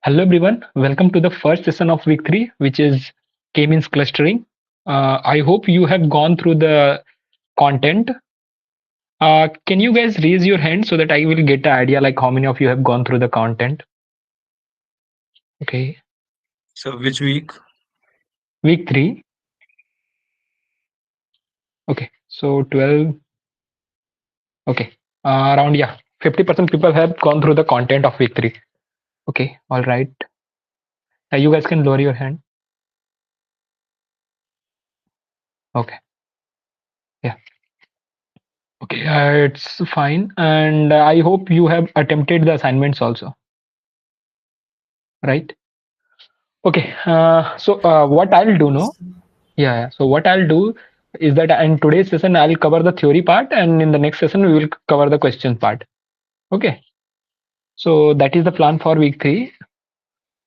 Hello everyone, welcome to the first session of week 3, which is K-means clustering. I hope you have gone through the content. Can you guys raise your hand so that I will get an idea like how many of you have gone through the content? Okay, So which week? week 3. Okay, so 12. Okay, around, yeah, 50% people have gone through the content of week 3. Okay, all right. You guys can lower your hand. Okay, yeah. Okay, it's fine. And I hope you have attempted the assignments also, right? Okay, so what I'll do now? Yeah. So what I'll do is that in today's session I'll cover the theory part, and in the next session we will cover the question part. Okay. So that is the plan for week 3.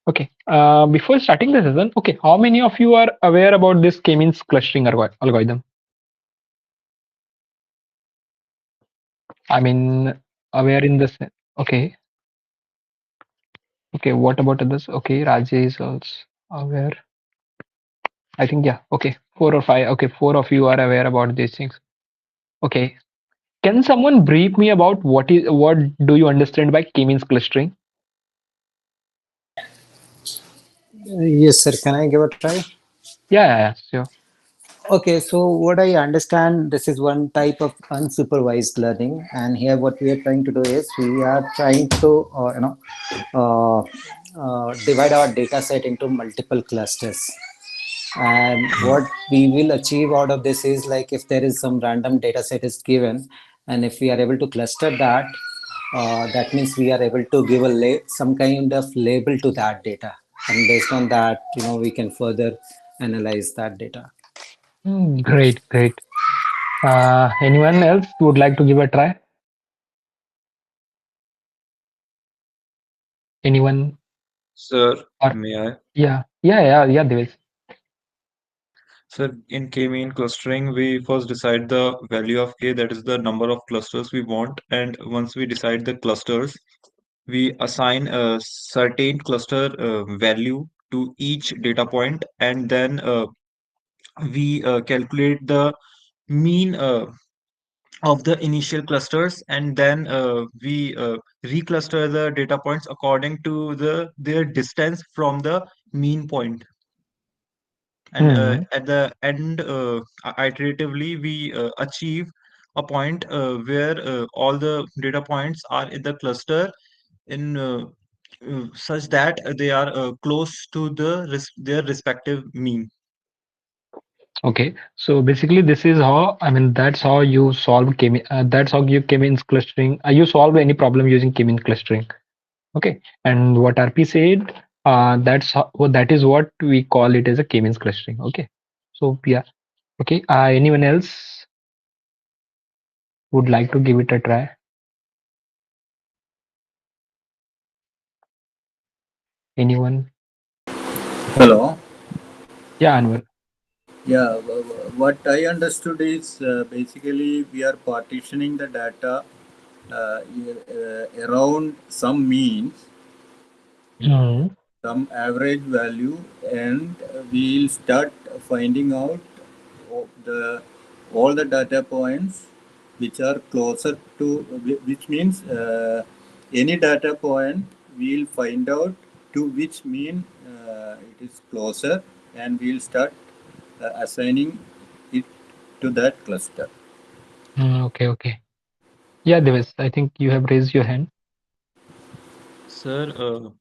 Okay. Before starting the session, okay, how many of you are aware about this K-means clustering algorithm? I mean, aware in the okay. Okay. What about others? Okay, Rajay is also aware. I think yeah. Okay, 4 or 5. Okay, 4 of you are aware about these things. Okay. Can someone brief me about what do you understand by K-means clustering? Yes, sir. Can I give a try? Yeah, sure. Okay, so what I understand, this is one type of unsupervised learning, and here what we are trying to do is we are trying to, uh, divide our data set into multiple clusters. And what we will achieve out of this is like if there is some random data set is given, and if we are able to cluster that, that means we are able to give some kind of label to that data, and based on that, we can further analyze that data. Great, great. Anyone else would like to give a try? Anyone? Sir, Or may I? yeah, Devesh. Sir, in K-mean clustering, we first decide the value of K, that is the number of clusters we want. And once we decide the clusters, we assign a certain cluster value to each data point, and then we calculate the mean of the initial clusters, and then we recluster the data points according to their distance from the mean point. And Hmm. at the end, iteratively, we achieve a point where all the data points are in the cluster in such that they are close to their respective mean. Okay. So basically, this is how I mean that's how you solve K. That's how you K-means clustering. You solve any problem using K-means clustering. Okay. And what RP said, that's how, well, that is what we call it as a K-means clustering. Okay. So yeah. Okay. Anyone else would like to give it a try? Anyone? Hello. Yeah, Anwar. Yeah, what I understood is basically we are partitioning the data around some means, Hmm. some average value, and we'll start finding out the all the data points which are closer to, which means any data point we'll find out to which mean it is closer, and we'll start assigning it to that cluster. Okay, okay. Yeah, Devesh, I think you have raised your hand. Sir,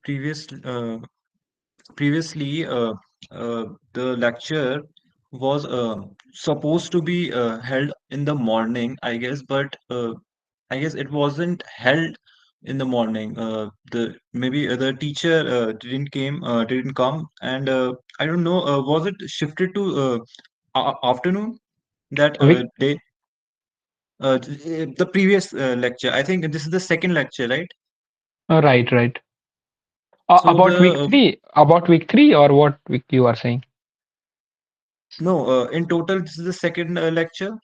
previous previously the lecture was supposed to be held in the morning, I guess, but I guess it wasn't held in the morning. The maybe the teacher didn't come, and I don't know. Was it shifted to afternoon that Vic, day? The previous lecture. I think this is the second lecture, right? right, right. So About week the three, about week 3, or what week you are saying? no, in total, this is the second lecture.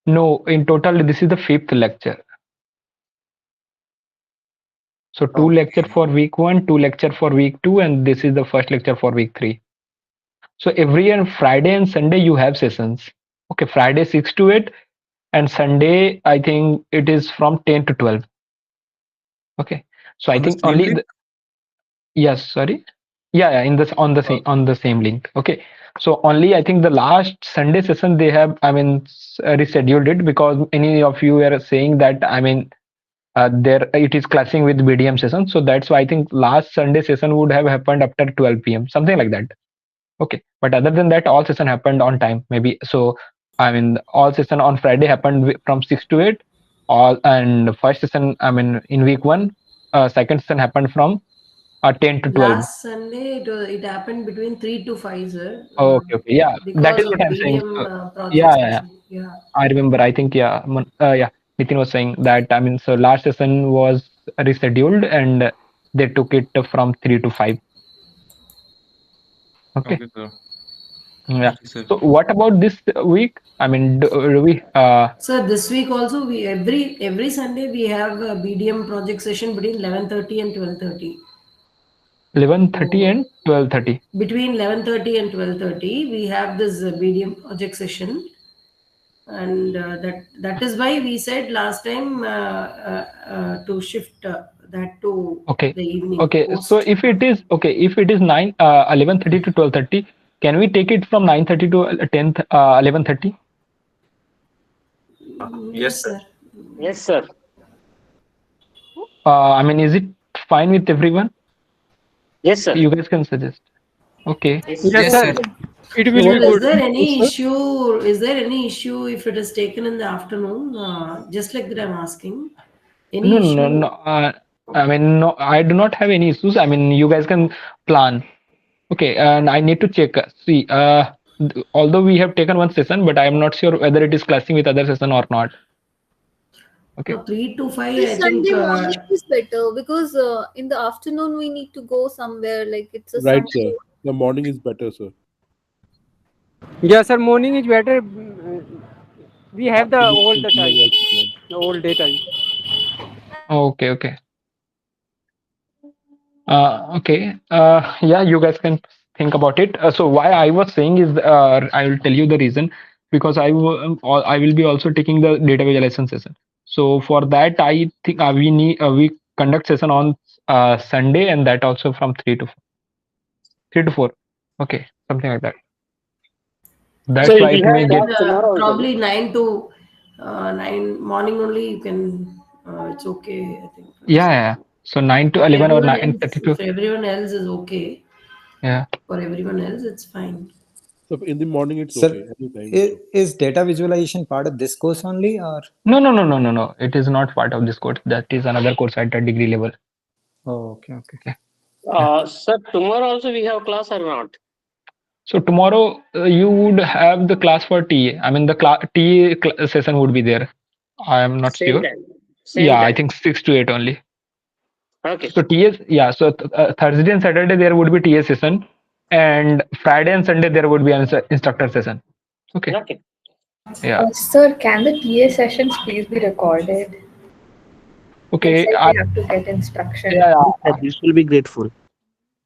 No, in total, this is the fifth lecture. So two lecture Okay. for week 1, two lecture for week 2, and this is the first lecture for week 3. So every and Friday and Sunday you have sessions. Okay, Friday 6 to 8, and Sunday I think it is from 10 to 12. Okay, so I On the think same only link? yes, sorry. Yeah, in this on the same link. Okay, so only I think the last Sunday session they have, I mean, rescheduled it because any of you were saying that, I mean, there it is clashing with BDM session. So that's why I think last Sunday session would have happened after 12 p.m. something like that. Okay, but other than that, all session happened on time. Maybe so. I mean, all session on Friday happened from 6 to 8. All and first session, I mean, in week 1, second session happened from 10 to 12. Last Sunday, it happened between 3 to 5, sir, Oh, okay, okay. Yeah, that because is what of I'm saying. BDM So, project yeah, yeah, yeah. session. Yeah. I remember. I think, yeah, yeah. Nitin was saying that. I mean, so last session was rescheduled and they took it from 3 to 5. Okay. Okay, sir. Yeah. Okay, sir. So what about this week? I mean, do we So this week also, we every Sunday we have a BDM project session between 11:30 and 12:30. 11:30 So and 12:30? between 11:30 and 12:30, we have this BDM project session, and that is why we said last time to shift that to Okay. the evening Okay. So post. if it is okay, if it is 11:30 to 12:30, can we take it from 9:30 to 11:30? Yes, Yes, sir. sir. Yes, sir. I mean, is it fine with everyone? Yes, sir. You guys can suggest. Okay. Yes. Yes, Yes, sir. sir. It will Sir, be is good. there any Sir? issue? Is there any issue if it is taken in the afternoon? Just like that, I'm asking. No, Any no, no. issue? I mean, no, I do not have any issues. I mean, you guys can plan. Okay, and I need to check. See, although we have taken one session, but I am not sure whether it is clashing with other session or not. Okay. No, 3 to 5, The I think. Sunday morning is better because in the afternoon we need to go somewhere, like it's a Right, sir. Sunday. The morning is better, sir. Yes, sir. Morning is better. We have the Afternoon all will the be time, also fine. the all day time. Okay, okay. Okay. Yeah, you guys can think about it. So why I was saying is, I will tell you the reason because I will be also taking the data visualization session. So for that, I think we conduct session on Sunday, and that also from 3 to 4. Okay, something like that. So That's you why will it have may give. class tomorrow also, no? Probably 9 to 9 morning only. You can. It's okay, I think. Yeah, yeah. So 9 to 11 or Everyone else, 9:30 to. if everyone else is okay, Yeah. for everyone else, it's fine. So in the morning, it's okay. Sir, Anytime it's okay. is data visualization part of this course only, or? No, no, no, no, no, no. It is not part of this course. That is another course at a degree level. Oh, okay, okay. Okay. Yeah. Sir, tomorrow also we have class or not? So tomorrow you would have the class for TA. I mean, the TA session would be there. I am not Same sure. time. Same Yeah, I time. think 6 to 8 only. Okay. So TS, yeah. So Thursday and Saturday there would be TA session, and Friday and Sunday there would be an instructor session. Okay. Okay. Yeah. Sir, can the TA sessions please be recorded? Looks Okay. like we have to get instruction. Yeah, yeah. This will be grateful.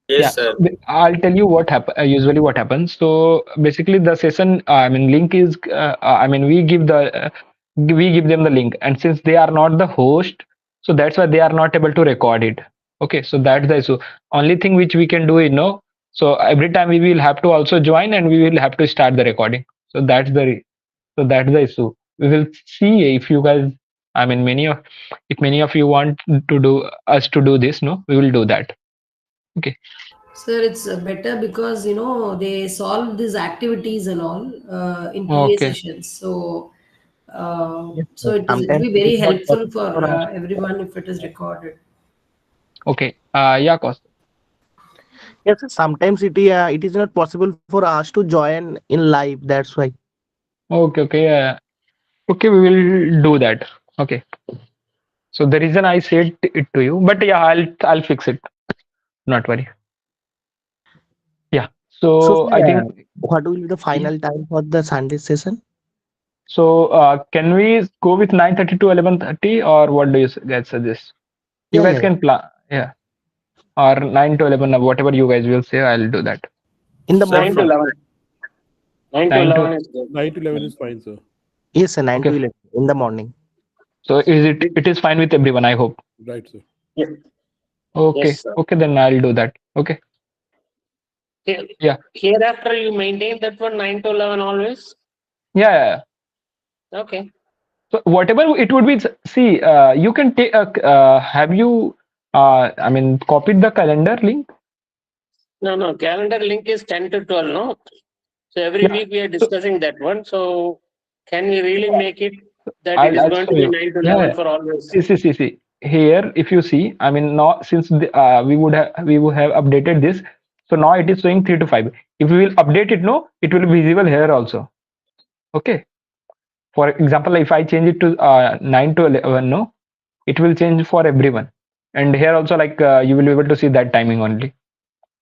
Yeah, Yes, sir. I'll tell you what happen. Usually, what happens. So basically, the session. I mean, link is. I mean, we give them the link, and since they are not the host, so that's why they are not able to record it. Okay, so that's the issue. Only thing which we can do is no. So every time we will have to also join, and we will have to start the recording. So that's the issue. We will see if you guys. I mean, if many of you want to do us to do this, no, we will do that. Okay. Sir, it's better because they solve these activities and all in TA Okay. sessions. So, Yes, so sir. it'll Sometimes be it is very not helpful possible for for us. everyone if it is recorded. Okay. Yeah, Cost. Yes, sir. Sometimes it is not possible for us to join in live. That's why. Okay, okay. Yeah. Okay, we will do that. Okay. So the reason I said it to you, but yeah, I'll fix it. Not worry. Yeah. So, So sir, I think what will be the yeah. final time for the Sunday session? So can we go with 9:30 to 11:30, or what do you guys suggest? You Yeah, guys yeah, yeah. can plan. Yeah, or 9 to 11, whatever you guys will say, I'll do that. In the 9 to morning. 11. 9 to 9 to 11 is good. 9 to 11 is fine, sir. Yes, sir. 9 to okay. 11 in the morning. So it is fine with everyone, I hope. Right, sir. Yes, yes, Okay, sir. okay, then I'll do that. Okay. Here, Yeah. hereafter, you maintain that one 9 to 11 always. Yeah, yeah, yeah. Okay. So whatever it would be, see, you can take. Have you? I mean, copied the calendar link. No, calendar link is 10 to 12, no? So every Yeah. week we are So discussing that one. So can we really make it that it is I'll going show to be you. 9 to Yeah, 11 yeah. for always? See. Here, if you see, I mean, now since we would have updated this, so now it is showing 3 to 5. If we will update it, no, it will be visible here also. Okay. For example, if I change it to 9 to 11, no, it will change for everyone. And here also, like you will be able to see that timing only.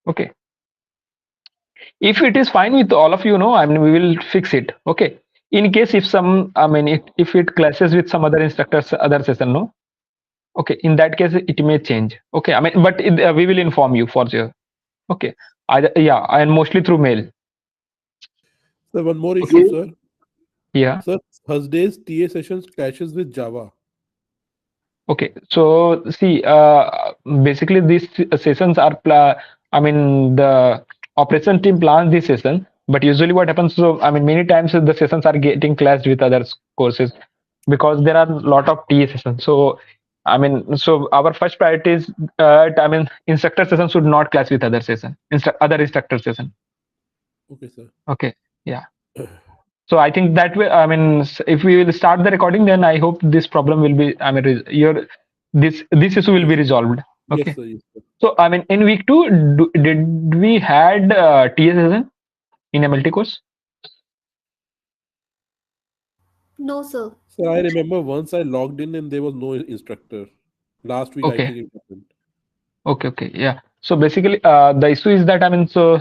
Okay. If it is fine with all of you, no, I mean, we will fix it. Okay. In case if some, I mean, if it clashes with some other instructors, other session, no. Okay. In that case, it may change. Okay. I mean, but we will inform you for sure. Okay. Either, yeah, and mostly through mail. Sir, one more Okay. issue, sir. Yeah. Sir, Thursday's TA sessions clashes with Java. Okay. So see, basically these sessions are, I mean, the operation team plans this session, but usually what happens, so I mean, many times the sessions are getting clashed with other courses because there are a lot of TA sessions. So, I mean, so our first priority is, I mean, instructor session should not clash with other session, other instructor session. Okay, sir. Okay. Yeah. So I think that way, I mean, if we will start the recording, then I hope this problem will be, I mean, this issue will be resolved. Okay. Yes, sir. Yes, sir. So I mean, in week 2, did we had TS session in MLT course? No, sir. So I remember once I logged in and there was no instructor. Last week, I Okay. think it happened. Okay. Yeah. So basically, the issue is that, I mean, so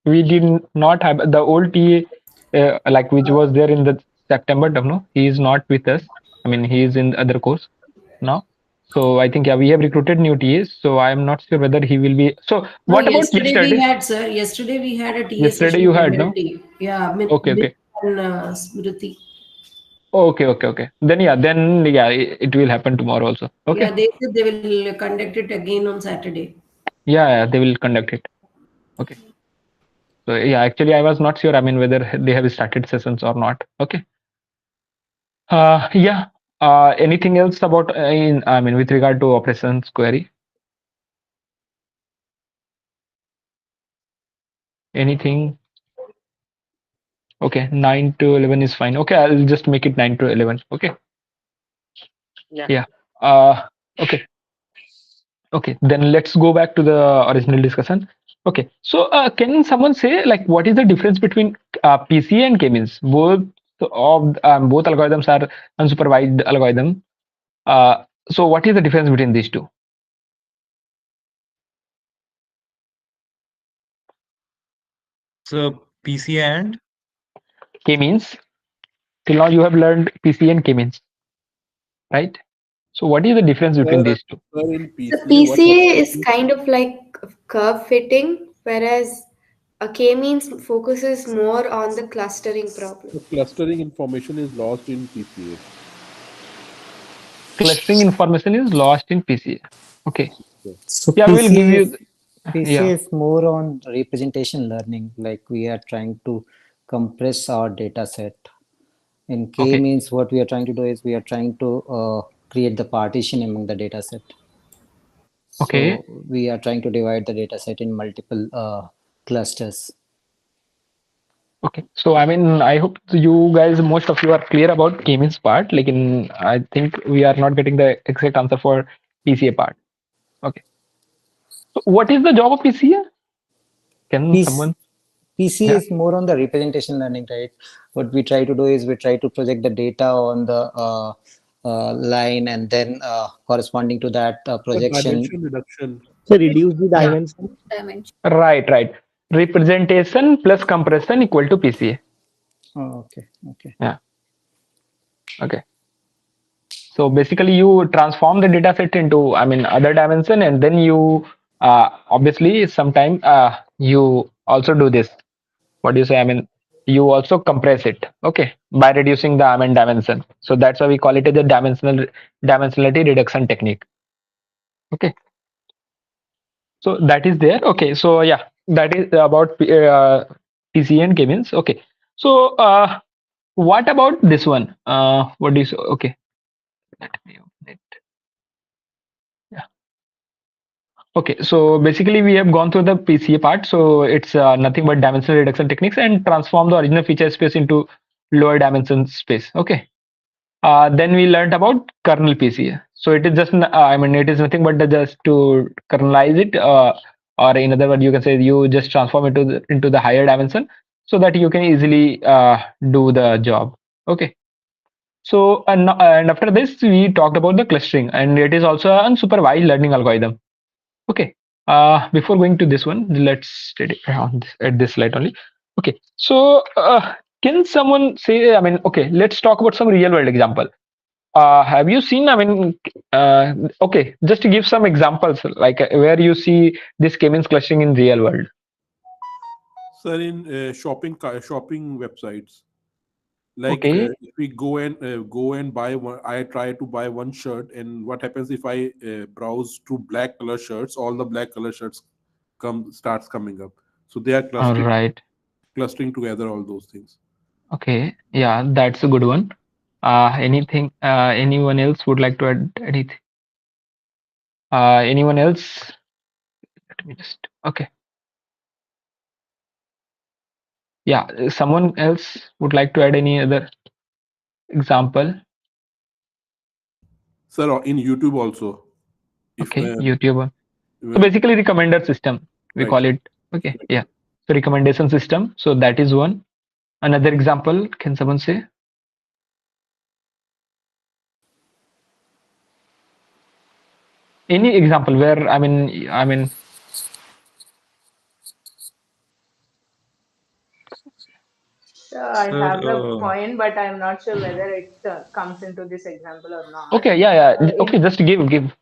we did not have the old TA, like which was there in the September term. No, he is not with us. I mean, he is in the other course now. So I think, yeah, we have recruited new TAs. So I am not sure whether he will be. So No, what about yesterday we yesterday? had, sir. Yesterday we had a TA Yesterday session you in had, no? MLT. Yeah, Okay. and Smriti. Okay. Then yeah, it will happen tomorrow also. Okay. Yeah, they said they will conduct it again on Saturday. Yeah, they will conduct it. Okay. So yeah, actually I was not sure, I mean, whether they have started sessions or not. Okay. Yeah. Anything else about I mean, with regard to operations query? Anything? Okay, 9 to 11 is fine. Okay, I'll just make it 9 to 11. Okay. Yeah. Okay. Okay, then let's go back to the original discussion. Okay, so can someone say, like, what is the difference between PCA and K-means? Both algorithms are unsupervised algorithm. So what is the difference between these two? So PC and K-means. Till now you have learned PCA and K-means, right? So what is the difference between Sir, these two? sir, in So PCA, what PCA happens is kind of like curve fitting, whereas a K-means focuses more on the clustering problem. the clustering information is lost in PCA. Clustering information is lost in PCA. Okay. Sir. So Yeah, we'll give you. PCA Yeah. is more on representation learning, like we are trying to compress our data set. In K Okay. means what we are trying to do is we are trying to create the partition among the data set. Okay. So we are trying to divide the data set in multiple clusters. Okay. So I mean, I hope you guys, most of you are clear about K-means part. Like I think we are not getting the exact answer for PCA part. Okay. So what is the job of PCA? Can someone? PCA Yeah. is more on the representation learning, right? What we try to do is we try to project the data on the line, and then corresponding to that The projection. dimension reduction. So reduce the Yeah. dimension. Dimension. Right. Representation plus compression equal to PCA. Oh, okay. Yeah. Okay. So basically, you transform the data set into, I mean, other dimension, and then you obviously sometime you also do this. What do you say? I mean, you also compress it, okay, by reducing the, I mean, dimension. So that's why we call it as a dimensionality reduction technique. Okay, so that is there. Okay, so yeah, that is about PCA and K-means. Okay, so what about this one? What do you say? Okay, let me open it. Yeah. Okay, so basically we have gone through the PCA part. So it's nothing but dimensional reduction techniques and transform the original feature space into lower dimension space. Okay. Then we learned about kernel PCA. So it is just, I mean, it is nothing but just to kernelize it, or in other words, you can say you just transform it into the higher dimension so that you can easily do the job. Okay. So and after this, we talked about the clustering, and it is also an unsupervised learning algorithm. Okay. Before going to this one, let's study on this, at this slide only. Okay. So can someone say? I mean, okay. Let's talk about some real world example. Have you seen? I mean, okay. Just to give some examples, like where you see this K-means clustering in real world. Sir, in shopping websites, like Okay. if we go and buy one, I try to buy one shirt, and what happens if I browse to black color shirts? All the black color shirts starts coming up. So they are All right. clustering together all those things. Okay. Yeah, that's a good one. Anything? Anyone else would like to add anything? Anyone else? Let me just. Okay. Yeah. Someone else would like to add any other example? Sir, in YouTube also, if Okay. YouTube. So when basically, recommender system we right, call it. Okay. Yeah. So recommendation system. So that is one. Another example. Can someone say? Any example where, I mean, I Sir, have the point, but I'm not sure whether it comes into this example or not. okay, yeah. In Okay, just give.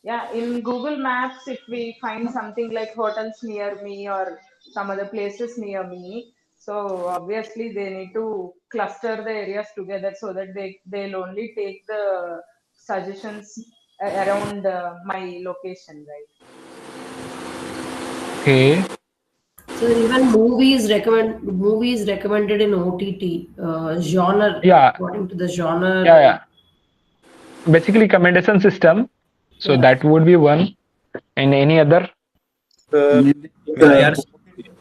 Yeah, in Google Maps, if we find something like hotels near me or some other places near me, so obviously they need to cluster the areas together so that they'll only take the suggestions around my location, right? Okay. So even movies recommended in OTT genre, Yeah, according to the genre. yeah. Basically, recommendation system. So Yeah. that would be one. And any other? sir, In may I the ask?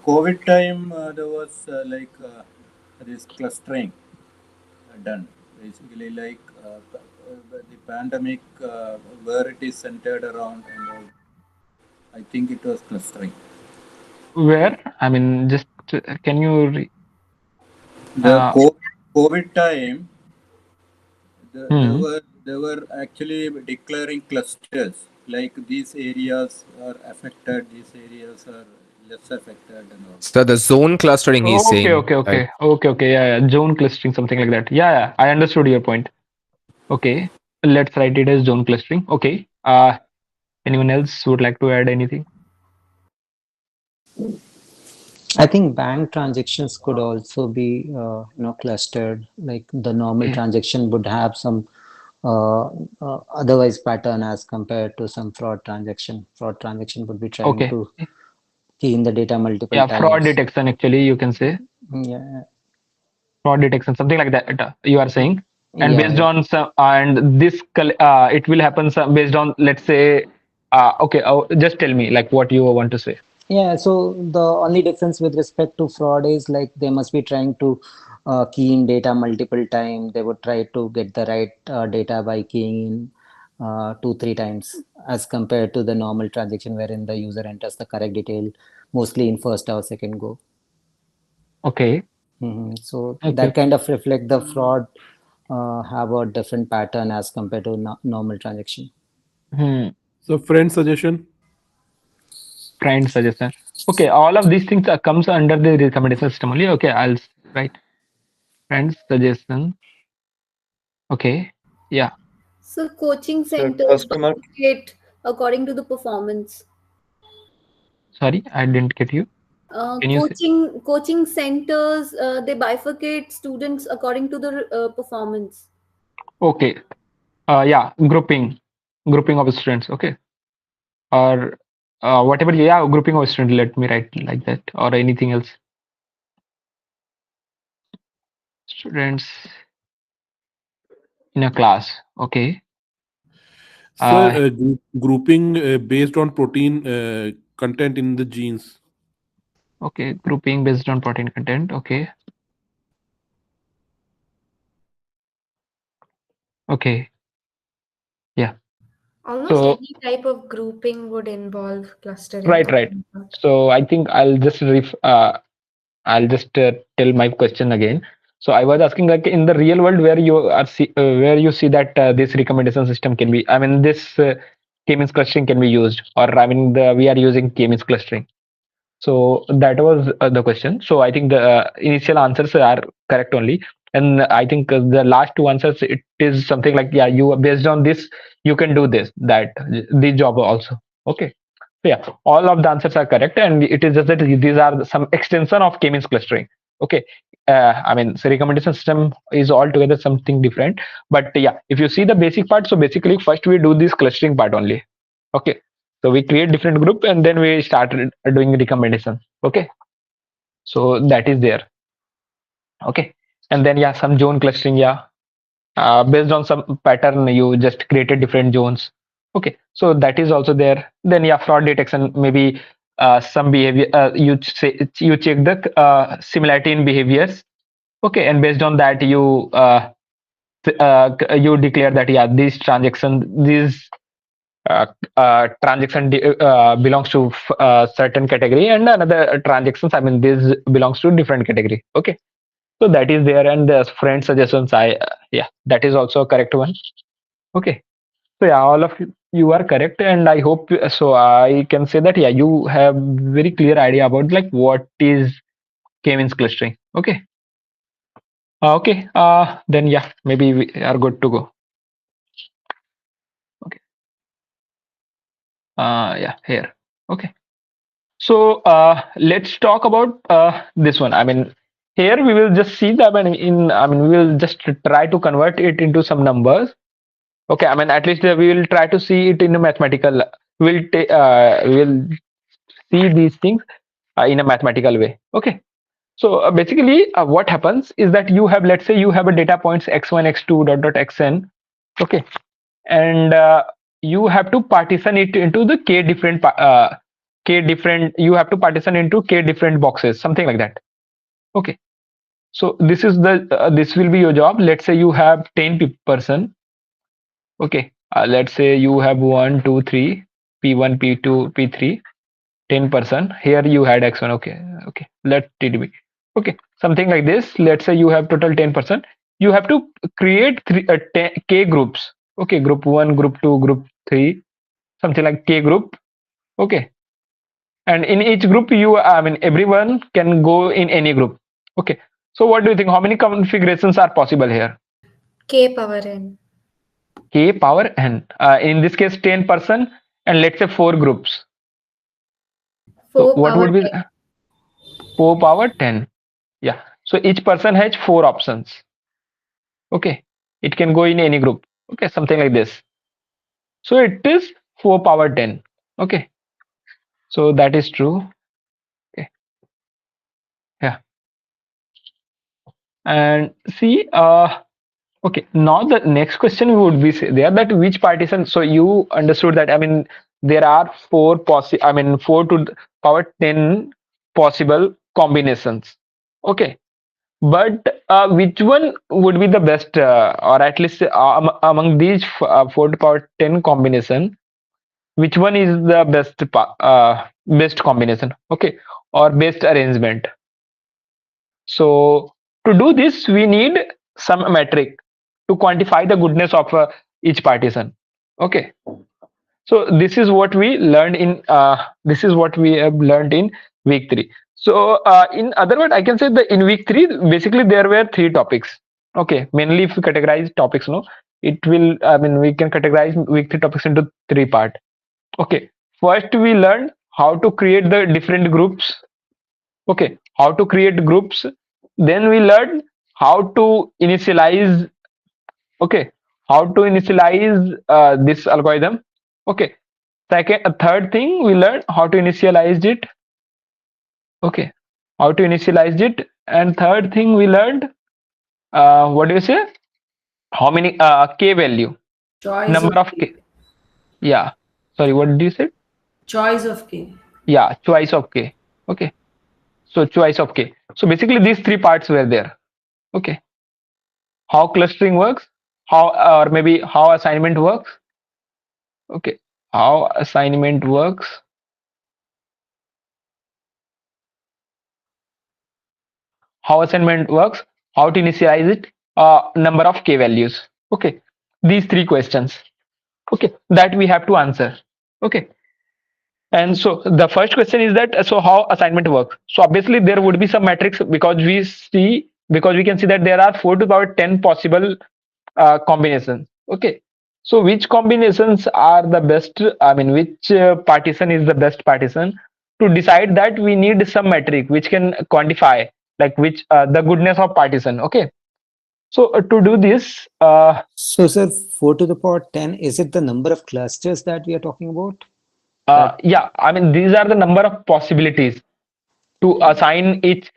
COVID time, there was this clustering done. Basically, the pandemic, where it is centered around, and all. I think it was clustering. Where? I mean, just can you? The COVID time, Hmm. they were actually declaring clusters, like these areas are affected, these areas are less affected, and all. So the zone clustering he's Okay, saying, okay, right? okay, okay, okay. Yeah. Zone clustering, something like that. Yeah. I understood your point. Okay, let's write it as zone clustering. Okay. Anyone else would like to add anything? I think bank transactions could also be clustered. Like the normal Okay. transaction would have some otherwise pattern as compared to some fraud transaction. Fraud transaction would be trying Okay. to key in the data multiple Yeah, fraud times. detection. Actually, you can say Yeah, fraud detection, something like that. You are saying, and yeah, based yeah. on some, and this, it will happen based on, let's say, okay. Just tell me, like, what you want to say. Yeah, so the only difference with respect to fraud is like they must be trying to key in data multiple times. They would try to get the right data by keying in two, three times as compared to the normal transaction wherein the user enters the correct detail mostly in first or second go. Okay. So Okay. that kind of reflect the fraud have a different pattern as compared to normal transaction. Hmm. so friend suggestion. Friend suggestion. Okay. All of these things comes under the recommendation system only. Okay. I'll write friend suggestion. Okay. Yeah. So coaching So centers customer, bifurcate according to the performance. Sorry, I didn't get you. Can you say? Coaching centers they bifurcate students according to the performance. Okay. Yeah, grouping of students. Okay. Or whatever. Yeah, grouping of students. Let me write like that, or anything else. Students in a class. Okay. Sir, Uh, grouping based on protein content in the genes. okay. Grouping based on protein content. Okay. Okay. Yeah. Almost So any type of grouping would involve clustering. right. So I think I'll just tell my question again. So I was asking, like, in the real world where where you see that this recommendation system can be, I mean, this k-means clustering can be used, or I mean, we are using k-means clustering. So that was the question. So I think the initial answers are correct only, and I think the last two answers, it is something like, yeah, you based on this you can do this job also. Okay. So yeah, all of the answers are correct, and it is just that these are some extension of k-means clustering. Okay. I mean, so recommendation system is altogether something different, but yeah, if you see the basic part, so basically first we do this clustering part only. Okay. So we create different group and then we started doing recommendation. Okay. So that is there. Okay. And then yeah, some zone clustering. Yeah. Based on some pattern, you just created different zones. Okay. So that is also there. Then yeah, fraud detection, maybe some behavior, you check the similarity in behaviors. Okay. And based on that, you declare that, yeah, these uh, transaction belongs to certain category, and another transactions, I mean, this belongs to different category. Okay. So that is there, and the friend suggestions, yeah, that is also a correct one. Okay. So yeah, all of you are correct, and I hope so I can say that, yeah, you have very clear idea about like what is k-means clustering. Okay. Okay. Then yeah, maybe we are good to go. Okay. Yeah, here. Okay. So let's talk about this one. I mean, here we will just see that. I mean, we will just try to convert it into some numbers. Okay. I mean, at least we will try to see it in a mathematical. We'll see these things in a mathematical way. Okay. So basically, what happens is that you have, let's say, you have a data points x1, x2, dot xn. Okay, and you have to partition it into the k different, you have to partition into k different boxes, something like that. Okay. So this is the this will be your job. Let's say you have 10 person. Okay. Let's say you have 1 2 3 p1 p2 p3, 10 person. Here you had x1. Okay. Okay, let it be. Okay, something like this. Let's say you have total 10 person. You have to create k groups. Okay, group 1, group 2, group 3, something like k group. Okay. And in each group, I mean, everyone can go in any group. Okay. So what do you think, how many configurations are possible here? K power n. K power n. In this case, 10 person, and let's say 4 groups. So 4 what power would be 10. 4 power 10? Yeah. So each person has 4 options. Okay. It can go in any group. Okay. Something like this. So it is 4 power 10. Okay. So that is true. Okay. Yeah. And see, okay, now the next question would be there, that which partition. So you understood that, I mean, there are I mean, 4 to the power 10 possible combinations. Okay. But which one would be the best, or at least among these 4 to power 10 combination, which one is the best combination? Okay. Or best arrangement? So to do this, we need some metric to quantify the goodness of each partition. Okay. So this is what we have learned in week 3. So in other words, I can say that in week 3, basically there were 3 topics. Okay. Mainly if we categorize topics, no, it will, I mean, we can categorize week 3 topics into three part. Okay, first we learned how to create the different groups. Okay, how to create groups. Then we learned how to initialize. Okay, how to initialize this algorithm. Okay, third thing we learned how to initialize it. Okay, how to initialize it. And third thing we learned, what do you say? How many k value, Choice number of of K. k. Yeah. Sorry, what did you say? Choice of K. Yeah, choice of k. Okay. So choice of k. So basically these three parts were there. Okay. How clustering works, how or maybe how assignment works. Okay. How assignment works, how assignment works, how to initialize it, number of k values. Okay. These three questions. Okay. That we have to answer. Okay. And so the first question is that, so how assignment works? So obviously there would be some metrics, because we can see that there are 4 to the power 10 possible combinations. Okay. So which combinations are the best? I mean, which partition is the best partition? To decide that, we need some metric which can quantify, like which the goodness of partition. Okay. So to do this, So, sir, 4 to the power 10, is it the number of clusters that we are talking about? yeah, I mean, these are the number of possibilities to assign each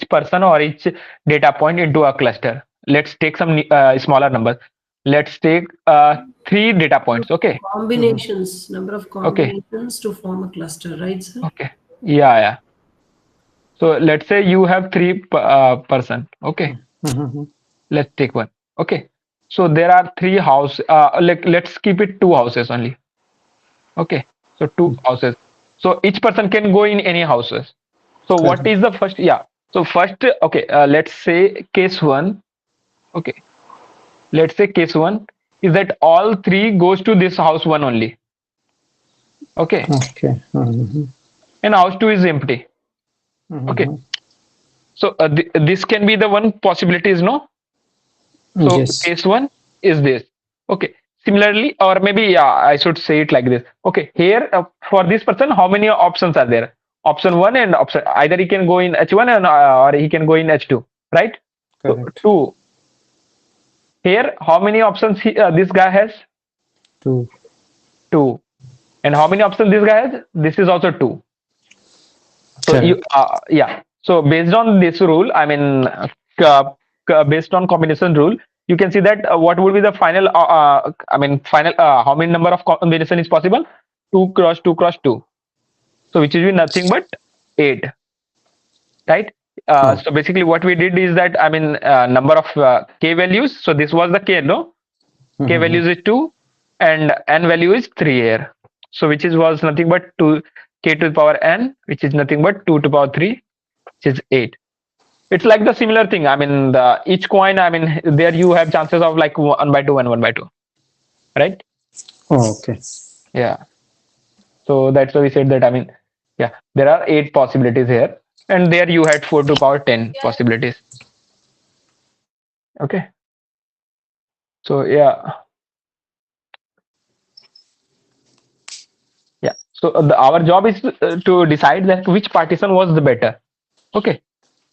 person or each data point into a cluster. Let's take some smaller numbers. Let's take 3 data points. Okay. Combinations, number of Okay. combinations to form a cluster, right, sir? Okay. Yeah, yeah. So let's say you have three person. Okay. Let's take one. Okay. So there are three house. Like let's keep it two houses only. Okay. So two houses. So each person can go in any houses. So what is the first? Yeah. So first, okay. Let's say case one. Okay. Let's say case one is that all three goes to this house one only. Okay. Okay. And house two is empty. Okay. So this can be the one possibility, is no. So Yes. case one is this. Okay. Similarly, or maybe yeah, I should say it like this. Okay. Here for this person, how many options are there? Option one and option, either he can go in H1 and or he can go in H2, right? So Correct. two. Here, how many options this guy has? 2. Two. And how many options this guy has? This is also two. So you, Correct. yeah. So based on this rule, I mean, based on combination rule, you can see that what would be the final. I mean, final. How many number of combination is possible? 2 cross 2 cross 2. So which is nothing but 8, right? So basically, what we did is that, I mean, number of k values. So this was the k, no? K values is 2, and n value is 3 here. So which is was nothing but 2 k to the power n, which is nothing but 2 to the power 3, which is 8. It's like the similar thing. I mean, each coin, I mean, there you have chances of like 1 by 2 and 1 by 2, right? Oh, okay. Yeah. So that's why we said that, I mean, yeah, there are 8 possibilities here, and there you had 4 to the power 10 possibilities. Okay. So yeah. Yeah. So our job is to decide that which partition was the better. Okay.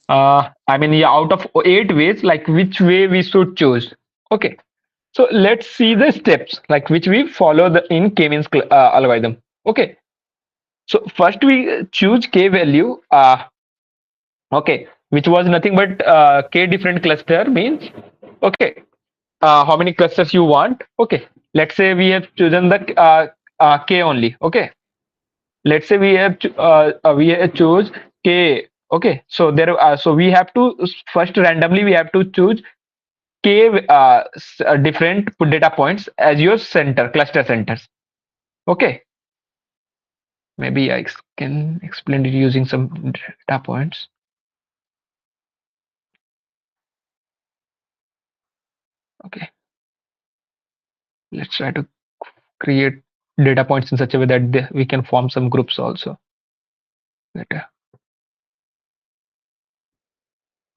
I mean, yeah, out of 8 ways, like which way we should choose. Okay. So let's see the steps, like which we follow the in K-means algorithm. Okay. So first we choose K value. Okay, which was nothing but K different cluster means. Okay. How many clusters you want? Okay. Let's say we have chosen the K only. Okay. Let's say we have choose K. Okay. So there. So we have to first randomly we have to choose k different data points as your center, cluster centers. Okay. Maybe I can explain it using some data points. Okay. Let's try to create data points in such a way that we can form some groups also. Better.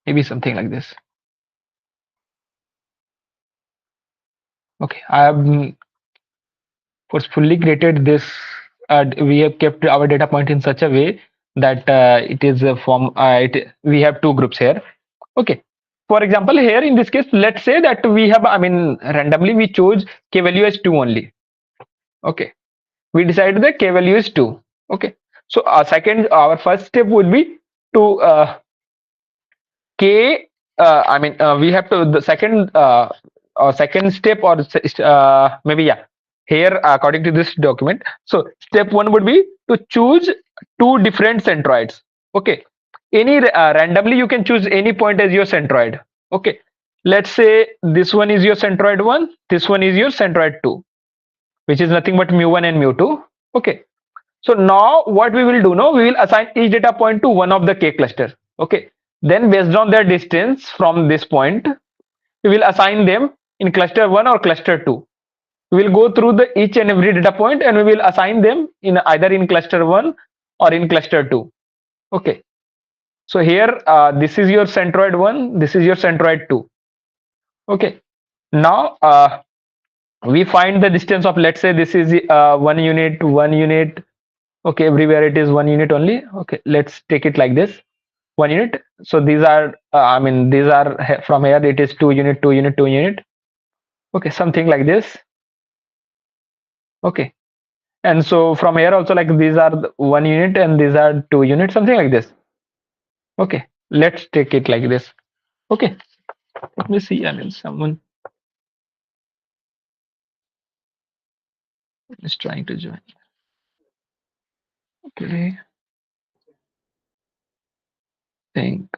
Maybe something like this. Okay, I have forcefully created this. We have kept our data point in such a way that it is we have two groups here. Okay. For example, here in this case, let's say that we have, randomly we chose k value as 2 only. Okay. We decided that k value is 2. Okay. So our first step would be to k. We have to the second step, or maybe, yeah, here according to this document. So step 1 would be to choose two different centroids. Okay. Randomly you can choose any point as your centroid. Okay. Let's say this one is your centroid 1, this one is your centroid 2, which is nothing but mu1 and mu2. Okay. So now what we will do now, we will assign each data point to one of the k cluster. Okay. Then based on their distance from this point, we will assign them in cluster 1 or cluster 2. We will go through the each and every data point and we will assign them in either in cluster 1 or in cluster 2. Okay. So here this is your centroid 1, this is your centroid 2. Okay. Now we find the distance of, let's say this is 1 unit. Okay, everywhere it is 1 unit only. Okay, let's take it like this, 1 unit. So these are from here it is 2 unit, 2 unit, 2 unit. Okay, something like this. Okay, and so from here also, like, these are 1 unit and these are 2 units, something like this. Okay, let's take it like this. Okay, let me see. Someone is trying to join. Okay, think.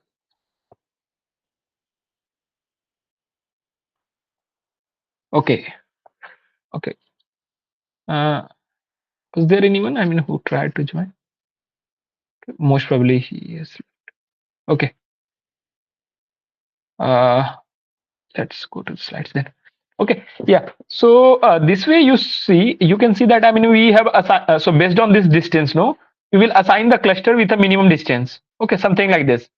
Okay, okay. Is there anyone who tried to join? Most probably he is. Okay. Let's go to the slides then. Okay, yeah. So this way you can see that we have so based on this distance, no, we will assign the cluster with a minimum distance. Okay, something like this.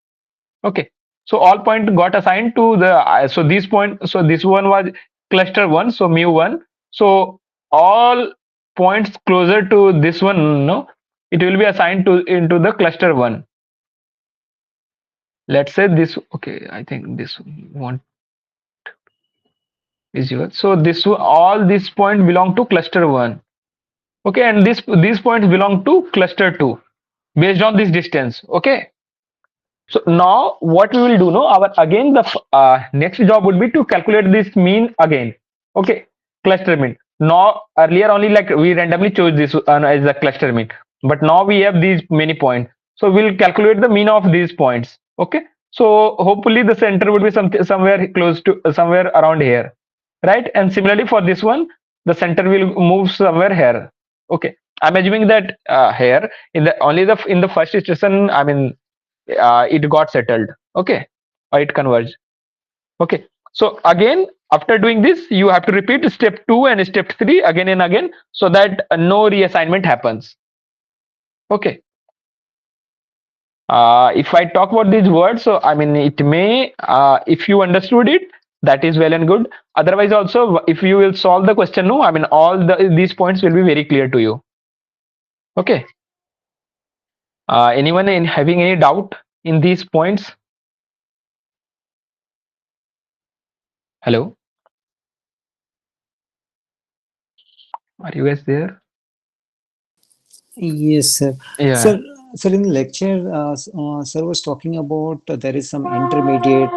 Okay, so all point got assigned to the so this point. So this one was cluster 1, so mu1. So all points closer to this one, no, it will be assigned to into the cluster 1. Let's say this. Okay, I think this one is yours. So all these points belong to cluster 1. Okay, and these points belong to cluster 2 based on this distance. Okay, so now what we will do now, our again the next job would be to calculate this mean again. Okay, cluster mean. Now earlier only, like, we randomly chose this as the cluster mean, but now we have these many points, so we'll calculate the mean of these points. Okay, so hopefully the center would be somewhere close to somewhere around here, right? And similarly for this one, the center will move somewhere here. Okay, I'm assuming that here in the first station, it got settled. Okay, or it converged. Okay, so again after doing this, you have to repeat step 2 and step 3 again and again, so that no reassignment happens. Okay, if I talk about these words, so it may if you understood it, that is well and good. Otherwise also, if you will solve the question, no, all these points will be very clear to you. Okay, anyone having any doubt in these points? Hello, are you guys there? Yes, sir. Yeah. Sir, in the lecture, sir was talking about there is some intermediate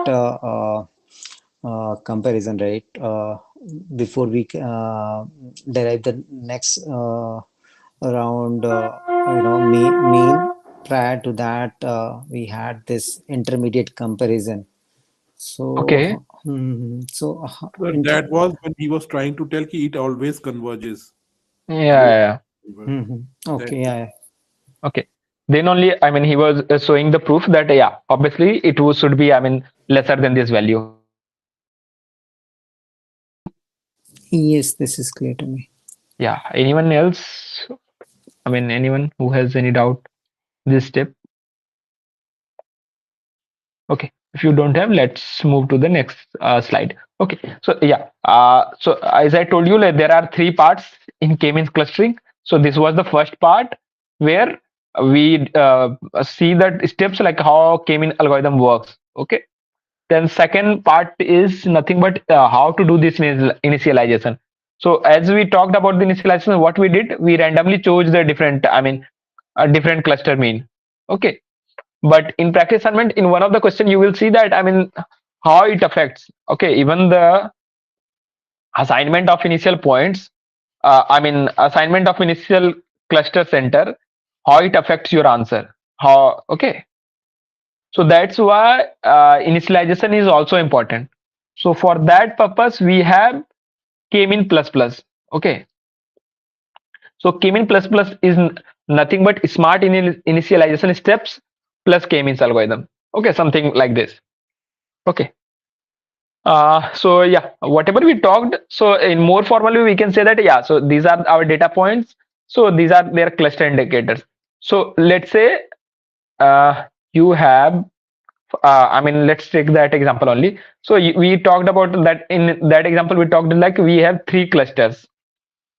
comparison, right? Before we derive the next round, mean. Prior to that, we had this intermediate comparison. So, Okay. But that was when he was trying to tell ki it always converges. Yeah. Okay, yeah. Okay. Then only, he was showing the proof that, yeah, obviously it should be, lesser than this value. Yes, this is clear to me. Yeah. Anyone else? Anyone who has any doubt this step? Okay. If you don't have, let's move to the next slide. Okay, so yeah, so as I told you, like, there are three parts in k-means clustering. So this was the first part where we see the steps like how k-mean algorithm works. Okay, then second part is nothing but how to do this initialization. So as we talked about the initialization, what we did, we randomly chose the different, a different cluster mean. Okay, but in practice assignment, in one of the question, you will see that, how it affects. Okay, even the assignment of initial points, assignment of initial cluster center, how it affects your answer. How, okay. So that's why initialization is also important. So for that purpose, we have k-mean plus plus. Okay. So k-mean plus plus is nothing but smart initialization steps plus k-means algorithm. Okay, something like this. Okay. So yeah, whatever we talked. So in more formally, we can say that yeah. So these are our data points. So these are their cluster indicators. So let's say you have. Let's take that example only. So we talked about that in that example. We talked like we have three clusters.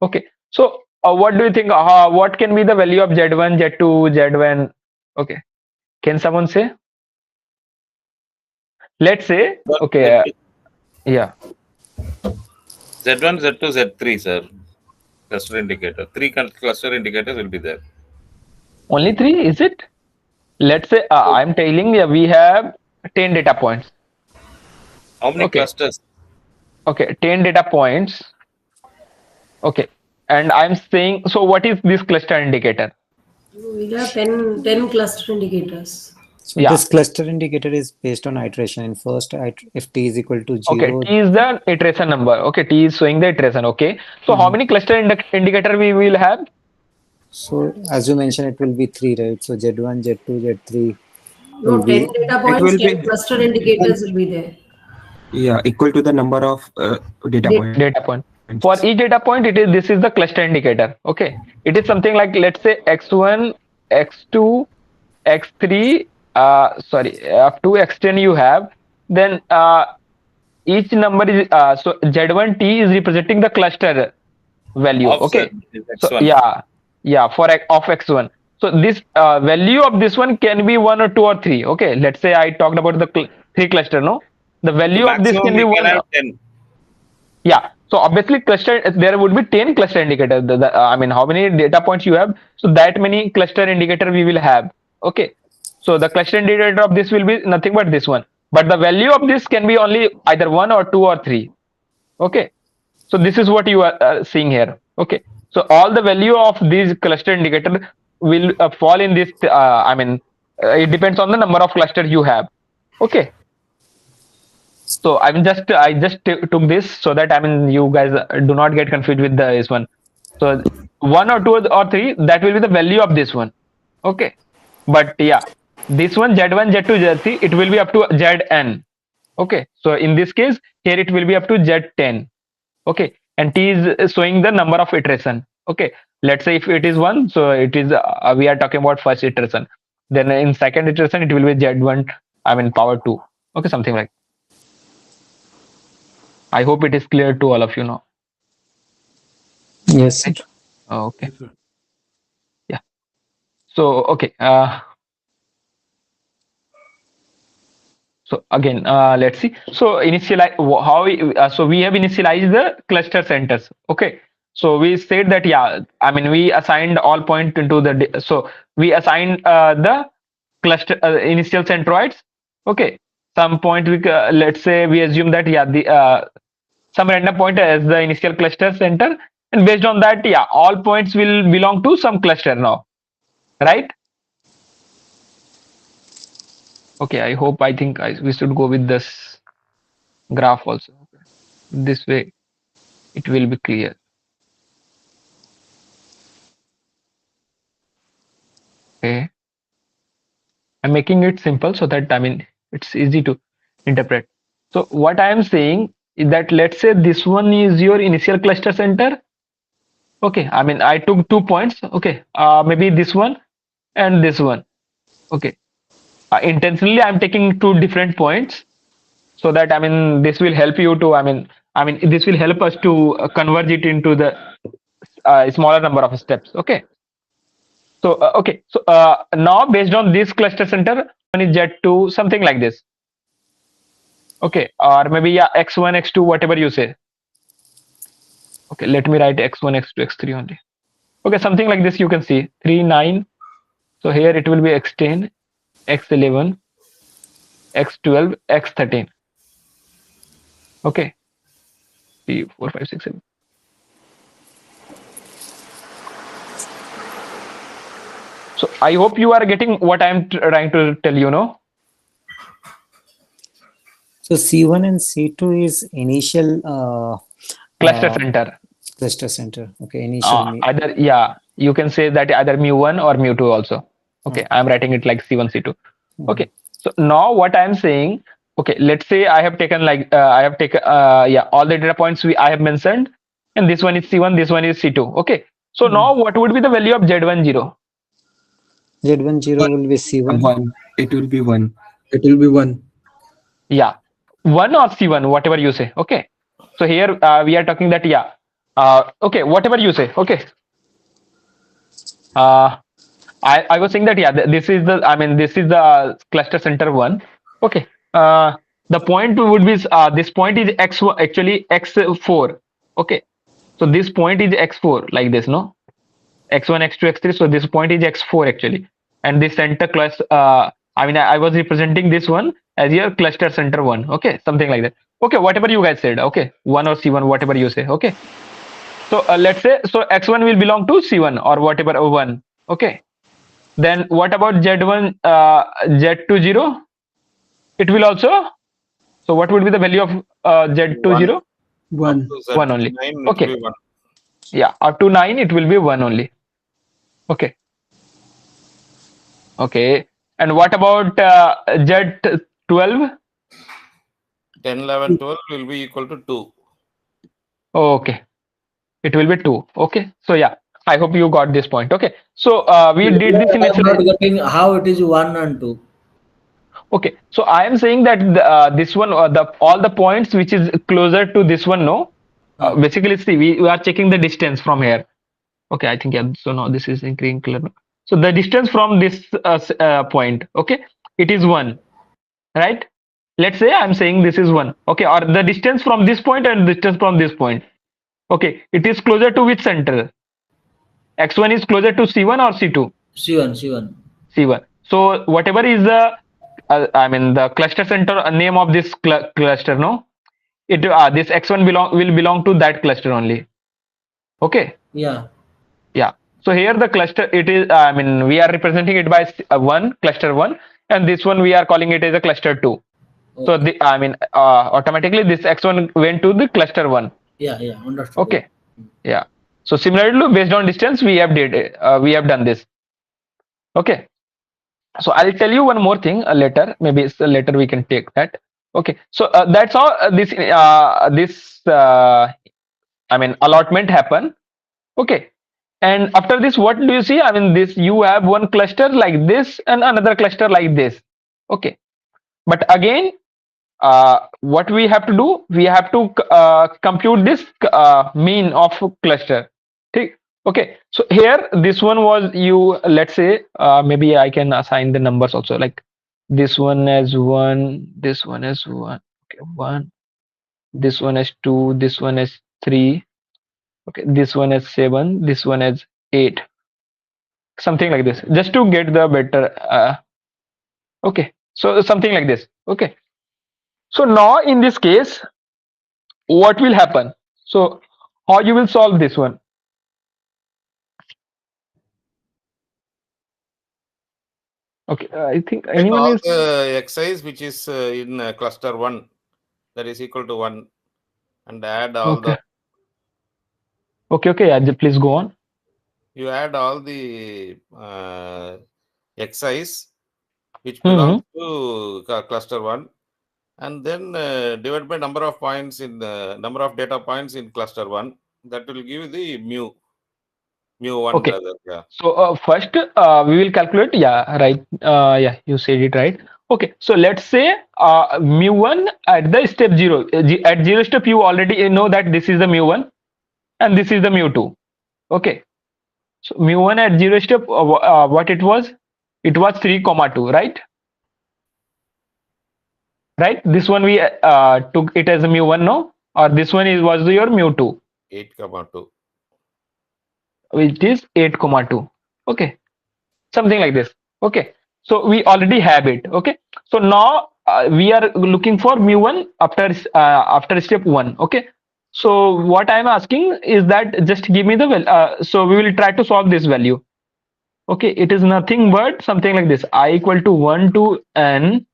Okay. So what do you think? What can be the value of Z1, Z2, Z1? Okay. Can someone say? Let's say okay. Yeah. Z1, Z2, Z3, sir. Cluster indicator. Three cluster indicators will be there. Only three, is it? Let's say I'm telling you we have 10 data points. How many clusters? Okay, 10 data points. Okay, and I'm saying, so what is this cluster indicator? We have 10 cluster indicators. So this cluster indicator is based on iteration. In first, if t is equal to 0. Okay, t is the iteration number. Okay, t is showing the iteration. Okay, so how many cluster indicator we will have? So as you mentioned, it will be 3, right? So Z1, Z2, Z3. No, 10 data points, 10 cluster indicators will be there. Yeah, equal to the number of data points. Data point. For each data point, this is the cluster indicator. Okay, it is something like, let's say x1, x2, x3. Sorry, up to x10 you have. Then each number is so Z1 t is representing the cluster value. Okay, so yeah, for of x1. So this value of this one can be 1 or 2 or 3. Okay, let's say I talked about the three cluster. No, the value of this can be 1. 10. Yeah, so obviously cluster, there would be 10 cluster indicators. How many data points you have, so that many cluster indicator we will have. Okay, so the cluster indicator of this will be nothing but this one, but the value of this can be only either 1 or 2 or 3. Okay, so this is what you are seeing here. Okay, so all the value of these cluster indicator will fall in this. It depends on the number of clusters you have. Okay, so I just took this so that you guys do not get confused with this one. So 1 or 2 or 3, that will be the value of this one. Okay, but yeah, this one Z1, Z2, Z3, it will be up to Zn. Okay, so in this case here it will be up to Z10. Okay, and t is showing the number of iteration. Okay, let's say if it is 1, so it is we are talking about first iteration. Then in second iteration it will be Z1, power 2. Okay, something like. I hope it is clear to all of you now. Yes. Okay. Yeah. So okay. So again, let's see. So initialize how so we have initialized the cluster centers. Okay. So we said that yeah, we assigned all point into the so we assigned the cluster initial centroids. Okay. Some point we let's say we assume that yeah the some random point as the initial cluster center, and based on that yeah all points will belong to some cluster now, right? Okay, I think we should go with this graph also. This way it will be clear. Okay, I'm making it simple so that it's easy to interpret. So what I am saying is that let's say this one is your initial cluster center. Okay, I took 2 points. Okay, maybe this one and this one. Okay, intentionally I'm taking two different points, so that this will help you to this will help us to converge it into the smaller number of steps. Okay. So now based on this cluster center, one is Z2, something like this. Okay, or maybe yeah, x1, x2, whatever you say. Okay, let me write x1, x2, x3 only. Okay, something like this you can see 3, 9. So here it will be x10, x11, x12, x13. Okay, 3, 4, 5, 6, 7. So I hope you are getting what I'm trying to tell you, no? So C1 and C2 is initial Cluster center. Cluster center. Okay, initial. Either, yeah, you can say that either mu1 or mu2 also. Okay, I'm writing it like C1, C2. Okay, so now what I'm saying, okay, let's say I have taken like I have taken yeah, all the data points I have mentioned, and this one is C1, this one is C2. Okay, so now what would be the value of Z10? Z10 will be C1. 1. It will be 1. It will be 1. Yeah, 1 or C1, whatever you say. Okay, so here we are talking that, yeah, okay, whatever you say. Okay, I was saying that, yeah, this is the this is the cluster center one. Okay, the point would be this point is x1, actually x4. Okay, so this point is x4 like this, no? X1, x2, x3. So this point is x4 actually, and this center cluster. I was representing this one as your cluster center one. Okay, something like that. Okay, whatever you guys said. Okay, 1 or C1, whatever you say. Okay, so let's say so x1 will belong to C1 or whatever 1. Okay, then what about Z1, Z20? It will also. So what would be the value of Z20? 1. 1 only. Z9 it Okay. will be 1. Yeah, up to 9 it will be 1 only. Okay. Okay. And what about Z12? 10, 11, 12 will be equal to 2. Okay. It will be 2. Okay. So yeah, I hope you got this point. Okay. So we did this in I'm not getting how it is 1 and 2. Okay, so I am saying that this one, all the points which is closer to this one, no. Basically, see, we are checking the distance from here. Okay, I think, yeah. So now this is in green color. So the distance from this point, okay, it is 1, right? Let's say I'm saying this is 1. Okay, or the distance from this point and distance from this point. Okay, it is closer to which center? X1 is closer to C1 or C2? C1. C1. So whatever is the the cluster center name of this cluster, no, it this x1 will belong to that cluster only. Okay. Yeah. Yeah. So here the cluster, it is we are representing it by 1, cluster 1, and this one we are calling it as a cluster 2. Okay. So the automatically this x1 went to the cluster 1. Yeah, understood. Okay. Yeah. So similarly, based on distance, we have done this. Okay. So I'll tell you one more thing later. Maybe later we can take that. Okay. So that's how this allotment happen. Okay. And after this, what do you see? This you have one cluster like this and another cluster like this. Okay. But again, what we have to do? We have to compute this mean of cluster. Okay, so here this one was let's say maybe I can assign the numbers also, like this one as 1, this one as 1, okay, 1, this one as 2, this one as 3, okay, this one as 7, this one as 8, something like this, just to get the better okay, so something like this. Okay, so now in this case, what will happen? So how you will solve this one? Okay, I think anyone all is the x's which is in cluster 1, that is equal to 1, and add all okay. the. Okay, yeah, please go on. You add all the x's which belongs to cluster 1, and then divide by number of points in the number of data points in cluster 1. That will give the mu. mu1 Okay. rather. Yeah. So first we will calculate. Yeah, right. Yeah, you said it right. Okay. So let's say mu1 at the step 0. At 0 step, you already know that this is the mu1 and this is the mu2. Okay. So mu1 at 0 step, what it was? It was 3 comma 2, right? Right. This one we took it as a mu1, no? Or this one is was your mu2, 8,2. which is 8 comma 2. Okay. Something like this. Okay. So we already have it. Okay. So now we are looking for mu1 after step 1. Okay. So what I'm asking is that just give me the value. So we will try to solve this value. Okay. It is nothing but something like this. I equal to 1 to n.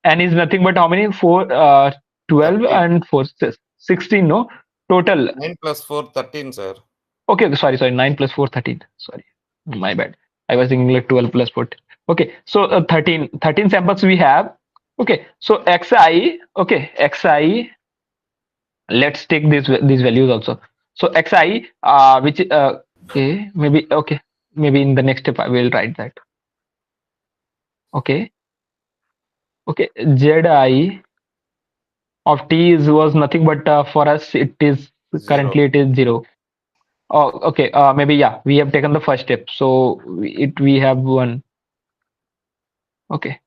N is nothing but how many? 4, 12 13. and 4, 16. No. Total. 9 plus 4, 13, sir. Okay, sorry, 9 plus 4, 13. Sorry, my bad. I was thinking like 12 plus 4. Okay, so 13 samples we have. Okay, so xi, okay, xi, let's take these values also. So xi, which, okay, maybe in the next step I will write that. Okay, zi of t was nothing but for us it is 0. currently it is 0. Oh, okay. Maybe yeah. We have taken the first step, so we have 1. Okay.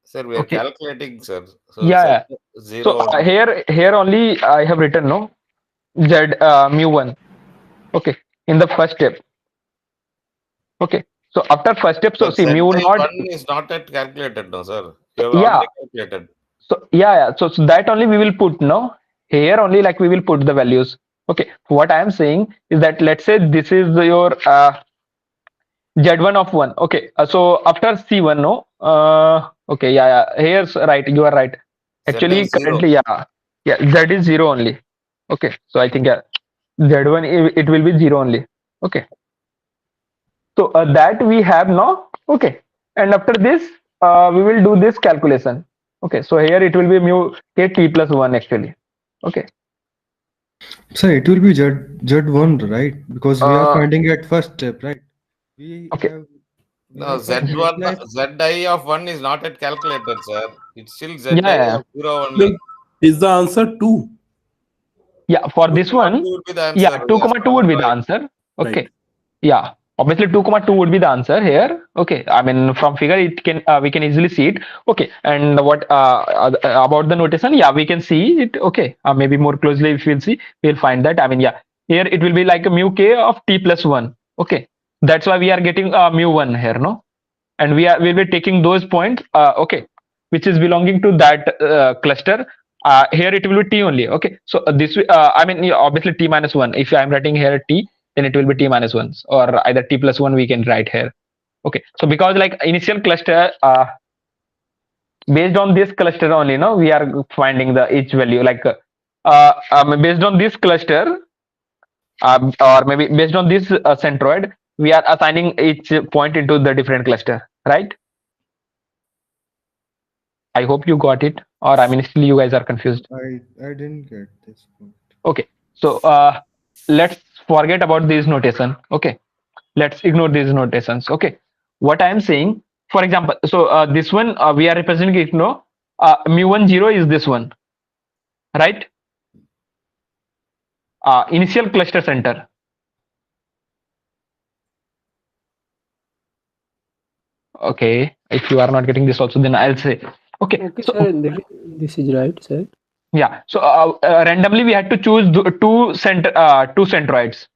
Sir, we are Okay. calculating, sir. So Yeah. Z So 0. here only I have written no z mu1. Okay. In the first step. Okay. So after first step, so But see Z mu by not. 1 is not yet calculated, no, sir. You have Yeah. already calculated. So yeah. So that only we will put no. Here only like we will put the values. Okay. What I am saying is that let's say this is your Z1 of 1. Okay. So after C1, no. Okay. Yeah. Here's right. You are right. Z Actually, is 0. currently, yeah. Yeah. Z is 0 only. Okay. So I think yeah, Z1 it will be 0 only. Okay. So that we have now. Okay. And after this, we will do this calculation. Okay. So here it will be mu k t plus 1 actually. Okay. So it will be Z1, right? Because we are Uh, finding at first step, right? We okay. have we No, have first Z1, multiplied. Zi of 1 is not yet calculated, sir. It's still Zi Yeah. Yeah. of 0 So only. is the answer 2? Yeah. For 2 this comma 2 one, would be the answer. yeah, 2 As comma per 2 our would be the drawing. answer. Okay. Right. Yeah, obviously 2 comma 2 would be the answer here. Okay, I mean from figure it can we can easily see it. Okay, and what about the notation? Yeah, we can see it. Okay, maybe more closely if we'll see, we'll find that. I mean, yeah, here it will be like a mu k of t plus 1. Okay, that's why we are getting mu1 here, no? And we'll be taking those points. Okay, which is belonging to that cluster. Here it will be t only. Okay, so I mean yeah, obviously t minus 1. If I'm writing here t, then it will be t minus 1 or either t plus 1 we can write here. Okay, so because like initial cluster based on this cluster only, no, we are finding the each value like based on this cluster or maybe based on this centroid, we are assigning each point into the different cluster, right? I hope you got it, or I mean, still you guys are confused. I didn't get this point. Okay, so let's forget about this notation. Okay, let's ignore these notations. Okay, what I am saying, for example, so this one we are representing it. No, mu1 0 is this one, right? Initial cluster center. Okay, if you are not getting this also, then I'll say. Okay, Okay, so sir. This is right, sir. yeah, so randomly we had to choose two centroids.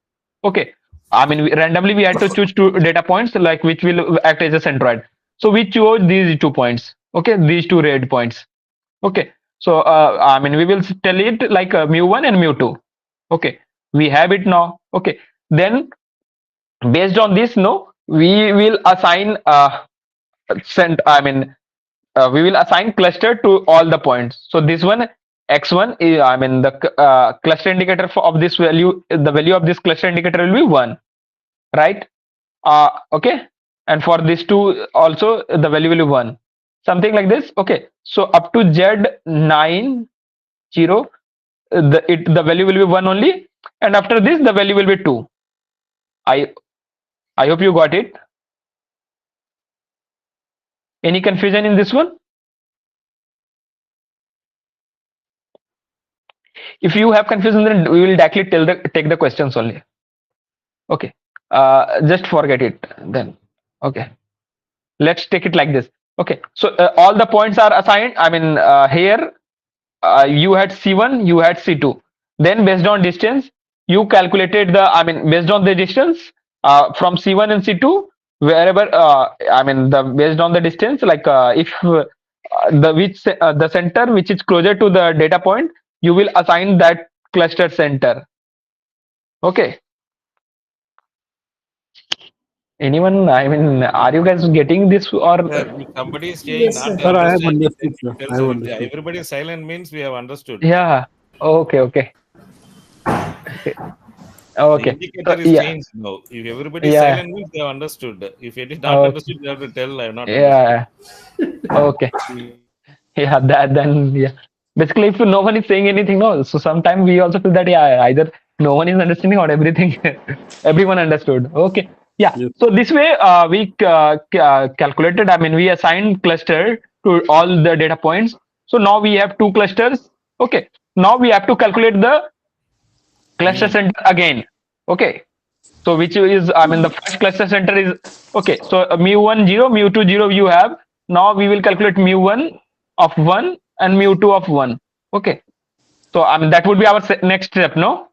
Okay, I mean randomly we had to choose two data points like which will act as a centroid. So we chose these 2 points. Okay, these 2 red points. Okay, so I mean we will tell it like mu1 and mu2. Okay, we have it now. Okay, then based on this, no, we will assign I mean we will assign cluster to all the points. So this one x1 is, I mean the cluster indicator of this value, the value of this cluster indicator will be 1, right? Okay, and for this two also the value will be 1, something like this. Okay, so up to z9 0 the value will be 1 only, and after this the value will be 2. I hope you got it. Any confusion in this one? If you have confusion, then we will directly take the questions only. Okay. Just forget it then. Okay. Let's take it like this. Okay. So all the points are assigned. I mean, here you had C1, you had C2. Then based on distance, you calculated the. I mean, based on the distance from C1 and C2, wherever. I mean, the based on the distance, like if the center which is closer to the data point, you will assign that cluster center. Okay. Anyone? I mean, are you guys getting this or? Sir, if somebody is saying Yes, not sir. Sir, I have understanding, then understood, sir. tell I have sir. If understood. everybody is silent means we have understood. Yeah. Okay. Okay. Okay. The Okay. So indicator is yeah. changed now. If everybody is Yeah. silent means they have understood. If it is not Okay. understood, you have to tell I have not understood. Yeah. Okay. Yeah. That then. Yeah. Basically, if no one is saying anything, no. So sometimes we also feel that yeah, either no one is understanding or everything, everyone understood. Okay. Yeah. Yes. So this way, we calculated. I mean, we assigned cluster to all the data points. So now we have two clusters. Okay. Now we have to calculate the cluster Mean. center again. Okay. So which is, I mean, the first cluster center is okay. So mu1 0, mu2 0 you have. Now we will calculate mu1 of 1 and mu2 of 1. Okay. So I mean that would be our next step, no?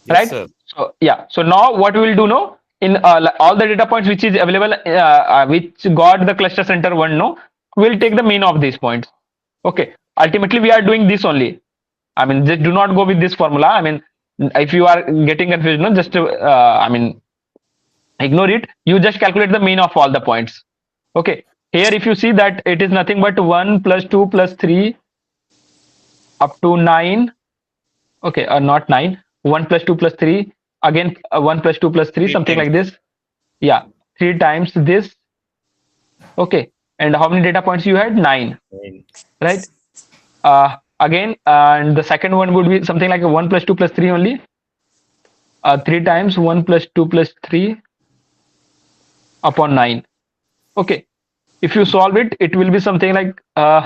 Yes, Right? sir. So yeah. So now what we will do, no? In all the data points which is available, which got the cluster center 1, no? We'll take the mean of these points. Okay. Ultimately, we are doing this only. I mean, just do not go with this formula. I mean, if you are getting confused, no, just I mean, ignore it. You just calculate the mean of all the points. Okay. Here, if you see that it is nothing but 1 plus 2 plus 3 up to 9. Okay, not 9. 1 plus 2 plus 3. Again, 1 plus 2 plus 3, Three something times. like this. Yeah, 3 times this. Okay. And how many data points you had? 9. 9. Right? Again, and the second one would be something like a 1 plus 2 plus 3 only. 3 times 1 plus 2 plus 3 upon 9. Okay. If you solve it, it will be something like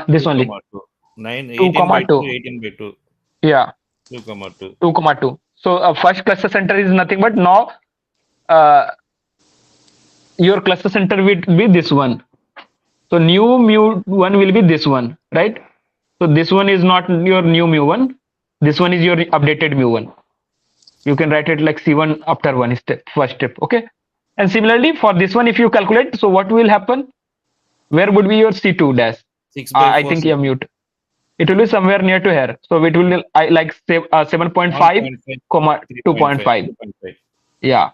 this 2, only. 2. 9, 2 18 by comma 2, 2. 18 by 2. Yeah. 2, 2. 2 comma 2. So first cluster center is nothing but now uh, your cluster center will be this one. So new mu1 will be this one, right? So this one is not your new mu1. This one is your updated mu1. You can write it like C1 after one step, first step. Okay. And similarly for this one, if you calculate, so what will happen? Where would be your C2 dash? 6 by 4. I think you mute. It will be somewhere near to here. So it will I like 7.5 comma 2.5. 2.5. Yeah.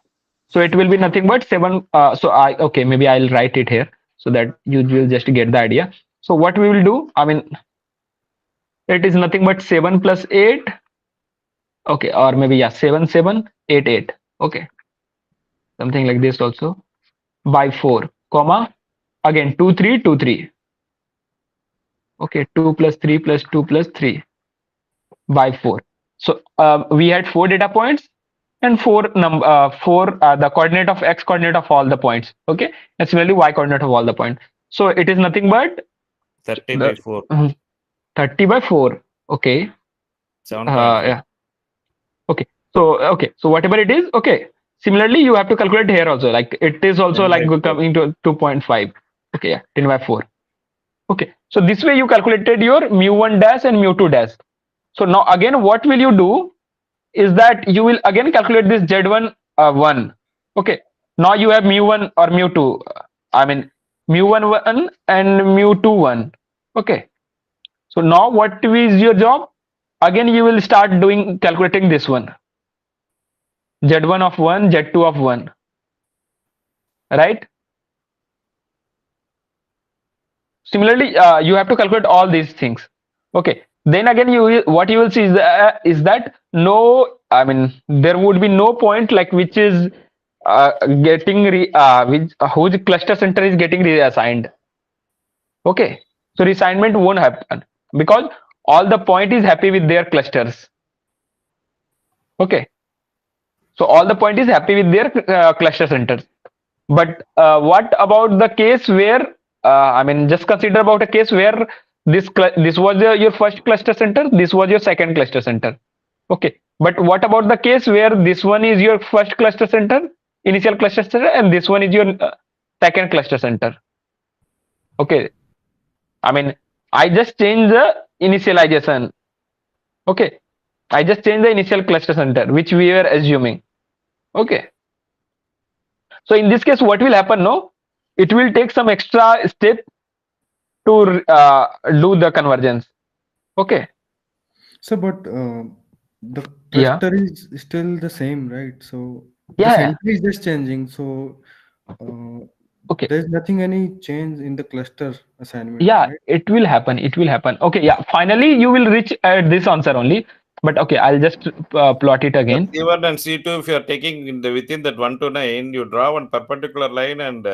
So it will be nothing but 7. So okay, maybe I'll write it here so that you will just get the idea. So what we will do, I mean, it is nothing but 7 plus 8. Okay, or maybe yeah, 7 7 8 8. Okay, something like this also by 4 comma again 2 3 2 3. Okay, 2 plus 3 plus 2 plus 3 by 4. So we had 4 data points and 4 the coordinate of x coordinate of all the points. Okay, and similarly y coordinate of all the points. So it is nothing but 30 by 4. 30 by 4. Okay. 7.5. Yeah. Okay. So whatever it is, okay. Similarly, you have to calculate here also. Like it is also 10 like by 4. coming to 2.5. Okay, yeah, 10 by 4. Okay. So this way you calculated your mu1 dash and mu2 dash. So now again, what will you do is that you will again calculate this Z1 1. Okay. Now you have mu1 or mu2. I mean mu1 1 and mu2 1. Okay. So now what is your job? Again, you will start doing calculating this one. Z1 of 1, Z2 of 1. Right? Similarly, you have to calculate all these things. Okay. Then again, what you will see is that no, I mean, there would be no point like which is getting whose cluster center is getting reassigned. Okay. So reassignment won't happen because all the point is happy with their clusters. Okay. So all the point is happy with their cluster centers. But what about the case where I mean, just consider about a case where this was your first cluster center, this was your second cluster center. Okay, but what about the case where this one is your first cluster center, initial cluster center, and this one is your second cluster center? Okay, I mean, I just changed the initialization. Okay, I just changed the initial cluster center, which we were assuming. Okay, so in this case, what will happen? No, it will take some extra step to do the convergence. Okay. So, but the Yeah. cluster is still the same, right? So the Yeah. center is just changing. So Okay. there's nothing any change in the cluster assignment, Yeah, right? it will happen. It will happen. Okay. Yeah. Finally, you will reach at this answer only. But okay, I'll just plot it again. C1 and C2, if you are taking within that 1 to 9, you draw one perpendicular line, and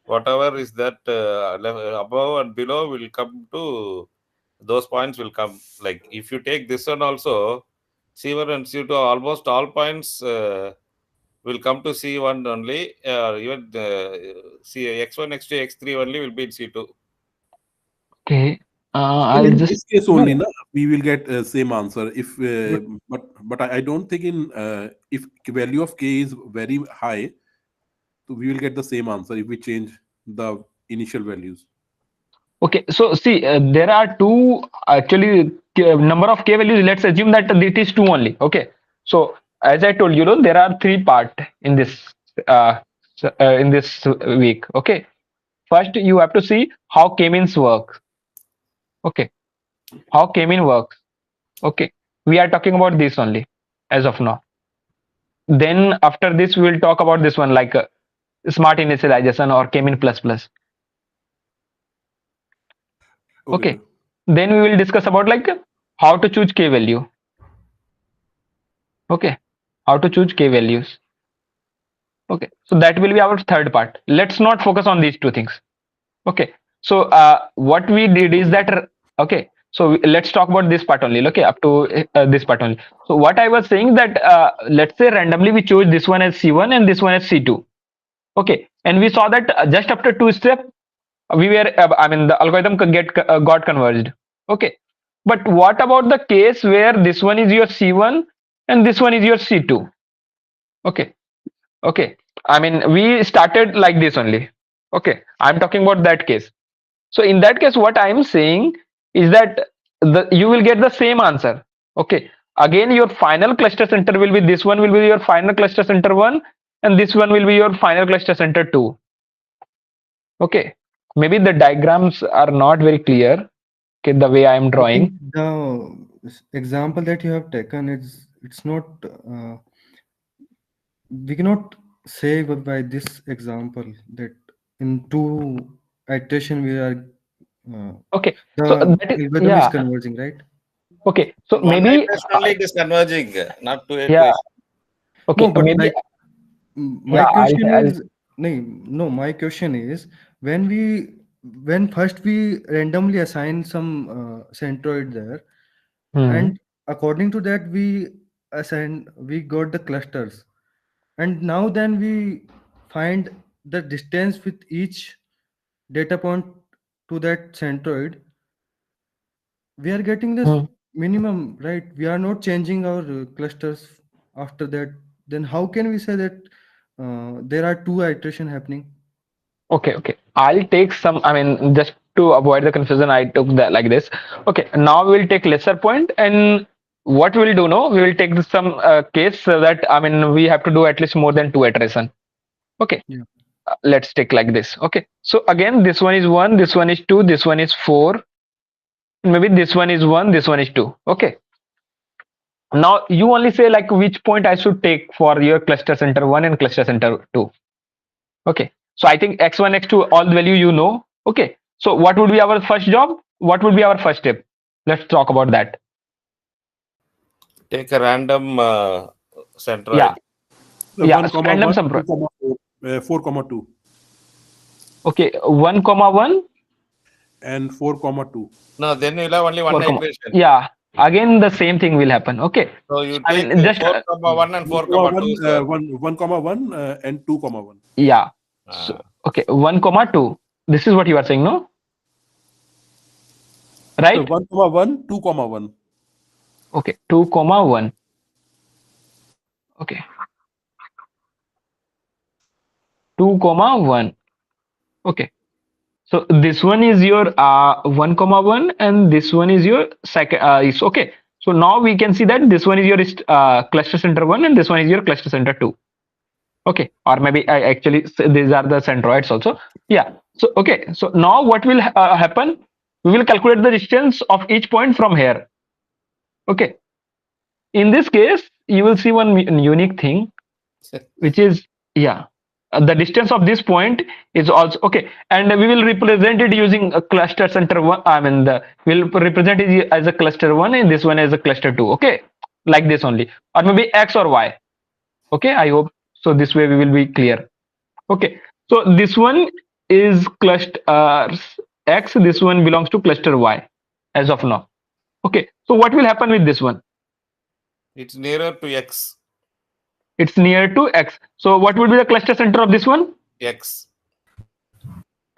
whatever is that above and below will come to those points will come. Like if you take this one also, C1 and C2, almost all points will come to C1 only. Even X1, X2, X3 only will be in C2. Okay. I'll In just this case only, no, we will get same answer. If but I don't think in if value of k is very high, so we will get the same answer if we change the initial values. Okay. So see, there are two actually number of k values. Let's assume that it is two only. Okay. So as I told you, there are three part in this week. Okay. First, you have to see how k-means work. Okay, how k-mean works. Okay, we are talking about this only as of now. Then after this, we will talk about this one like smart initialization or k-mean plus plus. Okay, then we will discuss about like how to choose k value. Okay, how to choose k values. Okay, so that will be our third part. Let's not focus on these two things. Okay, so what we did is that okay, so let's talk about this part only. Okay, up to this part only. So what I was saying that let's say randomly we chose this one as C1 and this one as C2. Okay, and we saw that just after two steps we were I mean the algorithm got converged. Okay, but what about the case where this one is your C1 and this one is your C2? Okay, okay, I mean we started like this only. Okay, I'm talking about that case. So in that case, what I am saying is that you will get the same answer. Okay. Again, your final cluster center will be this one will be your final cluster center 1, and this one will be your final cluster center 2. Okay. Maybe the diagrams are not very clear. Okay, the way I am I think drawing. the example that you have taken it's not we cannot say by this example that in two iteration we are Okay. the So that is algorithm is yeah. converging, right? Okay. So One maybe iteration only it is converging, not two yeah. iterations. Okay. No, but Maybe like my yeah. question I'll is no, my question is when first we randomly assign some centroid there, and according to that we got the clusters, and now then we find the distance with each data point to that centroid. We are getting this minimum, right? We are not changing our clusters after that. Then how can we say that there are two iteration happening? Okay, okay. I'll take some, I mean, just to avoid the confusion, I took that like this. Okay, now we'll take lesser point, and what we'll do now, we will take some case so that, I mean, we have to do at least more than two iteration. Okay, Yeah. let's take like this. Okay, so again, this one is 1, this one is 2, this one is 4, maybe this one is 1, this one is 2. Okay, now you only say like which point I should take for your cluster center 1 and cluster center 2. Okay, so I think x1, x2, all the value you know. Okay, so what would be our first job? What would be our first step? Let's talk about that. Take a random centroid. Yeah, yeah, 1, random 1, centroid. 4, 2. Okay, 1, 1 and 4, 2. No, then you'll have only one iteration. Yeah, again the same thing will happen. Okay. So you I take mean, just 4,1 and 4,2, sir. 1,1 and 2,1. yeah. Ah. So okay, 1,2. This is what you are saying, no? So Right? 1,1, 2,1. Okay, 2,1. Okay, 2,1. Okay. So this one is your 1,1 and this one is your second is okay. So now we can see that this one is your cluster center 1 and this one is your cluster center 2. Okay, or maybe I actually these are the centroids also. Yeah. So okay, so now what will happen? We will calculate the distance of each point from here. Okay. In this case, you will see one unique thing, which is yeah, the distance of this point is also okay, and we will represent it using a cluster center 1. I mean, we'll represent it as a cluster 1 and this one as a cluster 2. Okay, like this only, or maybe X or Y. Okay, I hope so. This way we will be clear. Okay, so this one is cluster X, this one belongs to cluster Y as of now. Okay, so what will happen with this one? It's nearer to X. It's near to X. So what would be the cluster center of this one? X.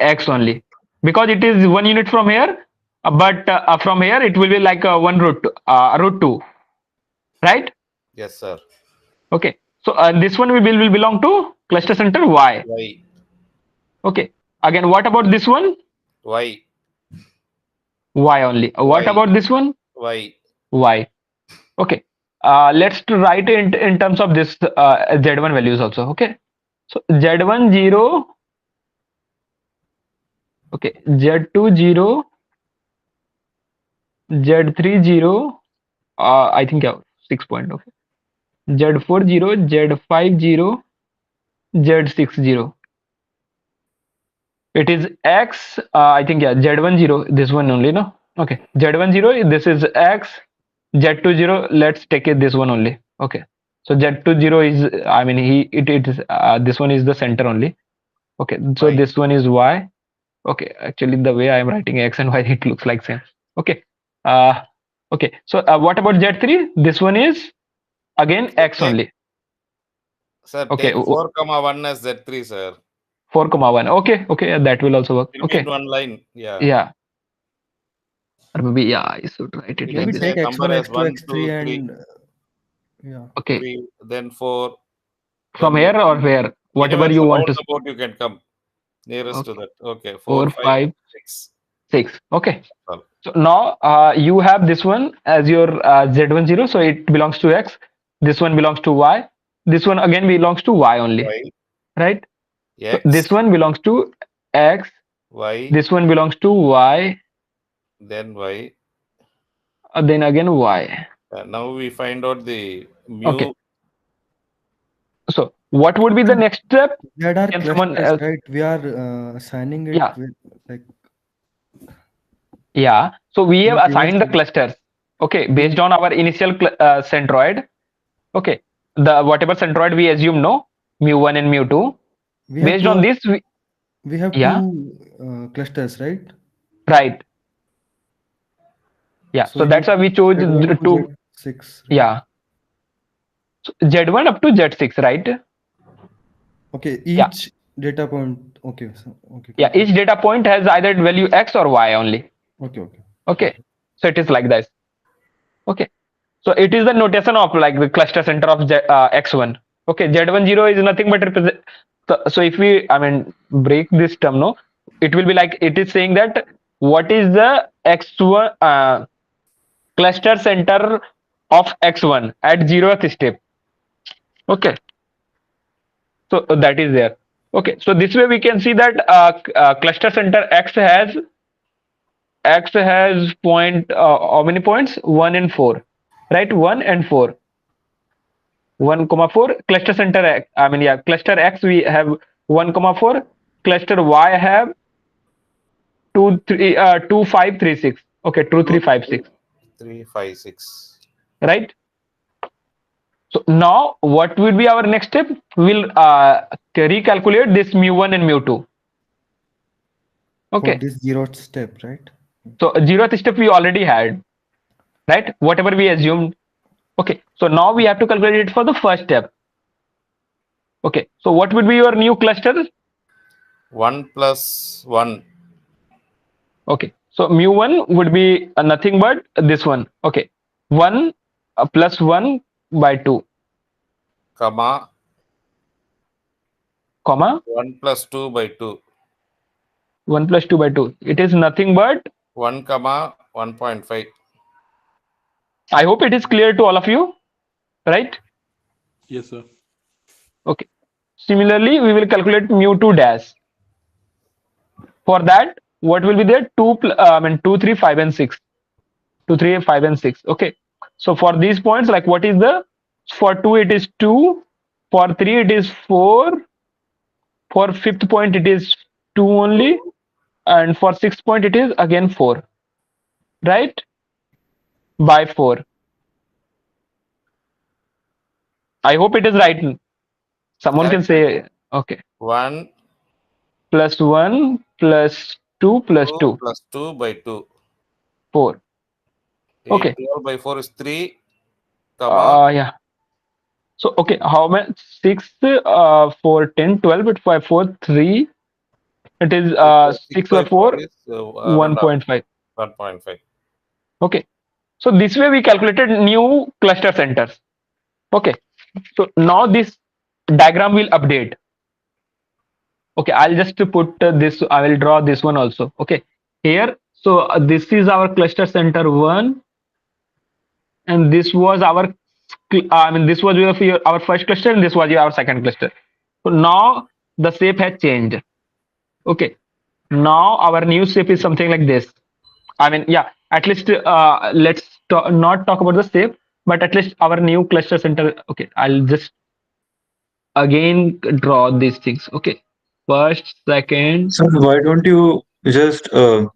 X only, because it is 1 unit from here, but from here it will be like 1 root 2, right? Yes, sir. Okay, so this one will belong to cluster center Y. Y. Okay, again, what about this one? Y. Y only. What Y. about this one? Y. Y. Okay, let's write it in terms of this Z1 values also. Okay, so Z1 0. Okay, Z2 0, Z3 0. I think yeah, 6 point. Okay, Z4 0, Z5 0, Z6 0. It is X. I think yeah, Z1 0. This one only, no. Okay, Z1 0. This is X. Z2 0. Let's take it this one only. Okay, so Z2 0 is. I mean, it is. This one is the center only. Okay, so Y. this one is Y. Okay, actually the way I am writing X and Y, it looks like same. Okay. Okay. So what about Z3? This one is again X only. Sir, Okay. take 4,1 as Z3, sir. 4,1. Okay. Okay. Yeah, that will also work. Okay. In one line. Yeah. Yeah. Or maybe yeah, I should write it You like can this. say Take number X1, as X2, 1, 2, X3, 3. and yeah. Okay. 3, then 4. From then here or where? Whatever you want to. Roundabout you can come. Nearest to Okay. that. Okay. 4, 4, 5, 6. 6. Okay. Well. So now you have this one as your Z1 0. So it belongs to X. This one belongs to Y. This one again belongs to Y only. Y. Right? X. So this one belongs to X. Y. This one belongs to Y. Then Y. Then again Y. Now we find out the mu. Okay. So what would be the next step? That are Can someone clusters, else? right? We are assigning it Yeah. with like. Yeah. So we have Given assigned the some- clusters. Okay, based on our initial centroid. Okay, the whatever centroid we assume no mu1 and mu2. We have Based on this, we have yeah. two clusters, right? Right. Yeah. So that's why we chose Z1 to two. Z6. Right? Yeah. So Z1 up to Z6, right? Okay. Each data point. Okay. So, okay. Yeah. Each data point has either value X or Y only. Okay. Okay. Okay. So it is like this. Okay. So it is the notation of like the cluster center of X1. Okay. Z1 0 is nothing but represent. So if we, I mean, break this term, no, it will be like it is saying that what is the X1 cluster center of X1 at 0th step. Okay. So that is there. Okay. So this way we can see that cluster center X has point how many points? 1 and 4, right? 1 and 4. 1, 4 cluster center X. I mean, yeah, cluster X we have 1, 4. Cluster Y have 2, 3, 2, 5, 3, 6. Okay, 2, 3, 5, 6. 3, 5, 6. Right. So now what will be our next step? We'll recalculate this mu1 and mu2. Okay. For this 0th step, right? So 0th step we already had, right? Whatever we assumed. Okay, so now we have to calculate it for the first step. Okay, so what would be your new cluster? 1 plus 1. Okay, so mu1 would be nothing but this one. Okay, 1 plus 1 by 2, comma comma 1 plus 2 by 2. 1 plus 2 by 2. It is nothing but 1 comma 1.5. I hope it is clear to all of you, right? Yes, sir. Okay. Similarly, we will calculate mu2 dash. For that, what will be there? 2, 3, 5, and 6. 2, 3, 5, and 6. Okay. So for these points, like what is the, for 2 it is 2, for 3 it is 4, for fifth point it is 2 only, and for sixth point it is again 4, right? By 4. I hope it is right. Someone can Correct, correct. say, okay. 1 Plus 1 plus 2 plus 2 2, plus 2 by 2. 4. 8 Okay. 12 by 4 is 3, comma Yeah. So, okay, how much? 6, 4, 10, 12, it 5, 4, 3. It is 6 6 by by 4 4, is 1.5. 1.5. 1.5. Okay. So this way we calculated new cluster centers. Okay. So now this diagram will update. Okay, I'll just put this, I will draw this one also. Okay. Here, so this is our cluster center 1, and this was our, this was our first cluster, and this was our second cluster. So now the shape has changed. Okay. Now our new shape is something like this. Yeah, at least let's not talk about the shape, but at least our new cluster center. Okay, I'll just again draw these things. Okay, first, second, So why don't you just draw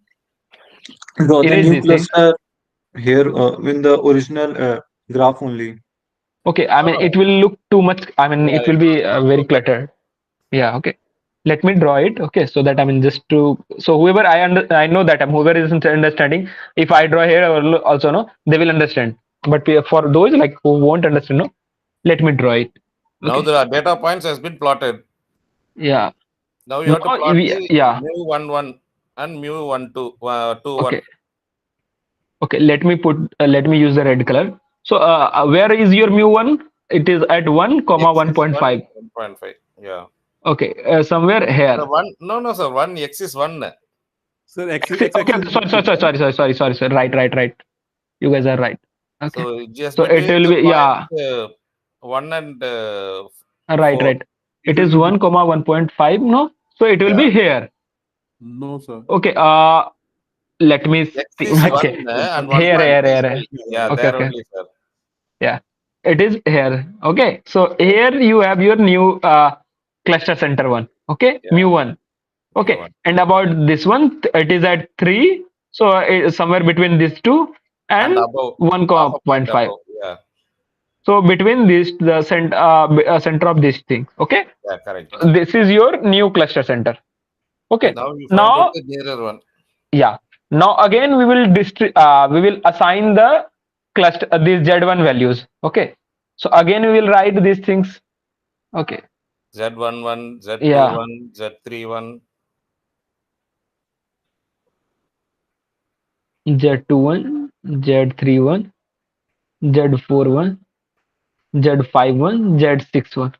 the erase new these things. cluster here in the original graph only? Okay, No. it will look too much. Yeah, It will it be will very look better. cluttered. Yeah. Okay. Let me draw it. Okay, so that just to, so whoever I know that whoever isn't understanding, if I draw here also, no, they will understand. But for those like who won't understand, no, let me draw it. Now Okay. the data points has been plotted. Yeah. Now you have to Now plot the yeah. mu 1 1 and mu 1 2 2 1. Okay. Okay. Let me use the red color. So where is your mu1? It is at 1 comma X is 1 1.5. 1.5. Yeah. Okay. Somewhere The here. one, no, sir. 1 X is 1. Sir, Okay. x-axis. Sorry. Right. You guys are right. Okay. So just So it between will the be, yeah. points 1 and Right. 4. It will is be 1 comma 1.5. No. So it will Yeah. be here. No, sir. Okay. Let me X think. is 1 Okay. and Here. 1.5. Yeah, Okay. there Okay. only, sir. Yeah, it is here. Okay, so here you have your new cluster center 1. Okay, Yeah. mu1. Okay, mu1. and about this one, it is at 3. So it is somewhere between these two And and above, half a point 1.5. above. Yeah. So between this, the center of this thing. Okay, Yeah, correct. so this is your new cluster center. Okay, Okay, now you find out now the nearer one. yeah, now again we will assign the cluster these Z1 values. Okay, so again we will write these things. Okay. Z11, Yeah. Z21, Z31. Z21, Z31, Z41, Z51, Z61.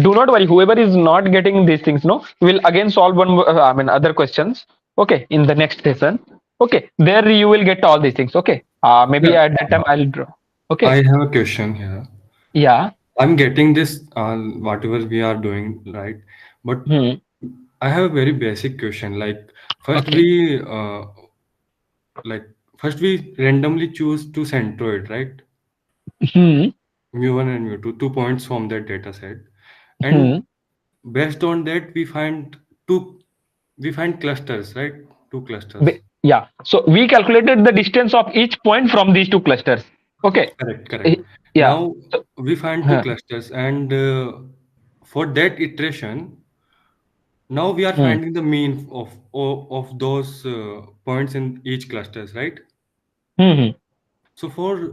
Do not worry. Whoever is not getting these things, no, will again solve one. Other questions. Okay, in the next session. Okay, there you will get all these things. Okay. Maybe Yeah, at that time I'll draw. Okay. I have a question here. Yeah. I'm getting this whatever we are doing, right? But I have a very basic question. Like first Okay. we first we randomly choose two centroid, right? Mu1 and mu2, 2 points from that data set. And based on that we find clusters, right? Two clusters. Yeah. So we calculated the distance of each point from these two clusters. Okay. Correct. Yeah. Now we find two clusters, and for that iteration, now we are finding the mean of those points in each clusters, right? So for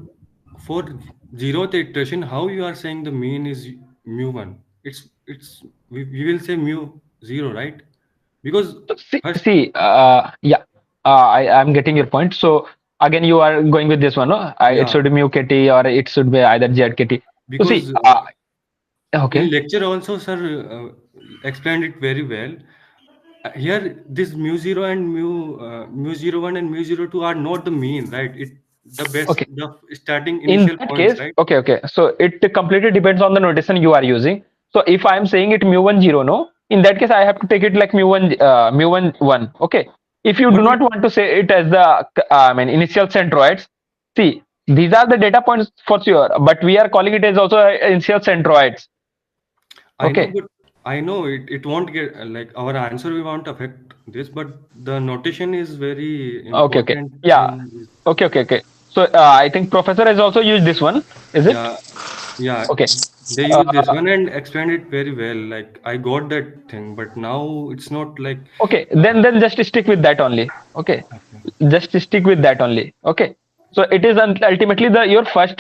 zeroth iteration, how you are saying the mean is mu1? We will say mu0, right? Because first, Yeah, I'm getting your point. So again, you are going with this one, no? It yeah, should be mu kt or it should be either zkt. So see, because in okay, lecture also, sir explained it very well. Here, this mu0 and mu01 and mu02 are not the mean, right? okay. The starting In initial that points, case, right? okay. So it completely depends on the notation you are using. So if I'm saying it mu10, no, in that case I have to take it like mu11. Okay. If you do But not want to say it as the initial centroids, see, these are the data points for sure, but we are calling it as also initial centroids. I know, Okay. but I know it won't get like our answer. We won't affect this, but the notation is very Okay. important Yeah. in this. Okay. So I think professor has also used this one. Is it? Yeah, yeah. Okay. They use this Uh, one and explained it very well. Like I got that thing, but now it's not like. Okay, then just stick with that only. Okay, Okay. just stick with that only. Okay, so it is ultimately the your first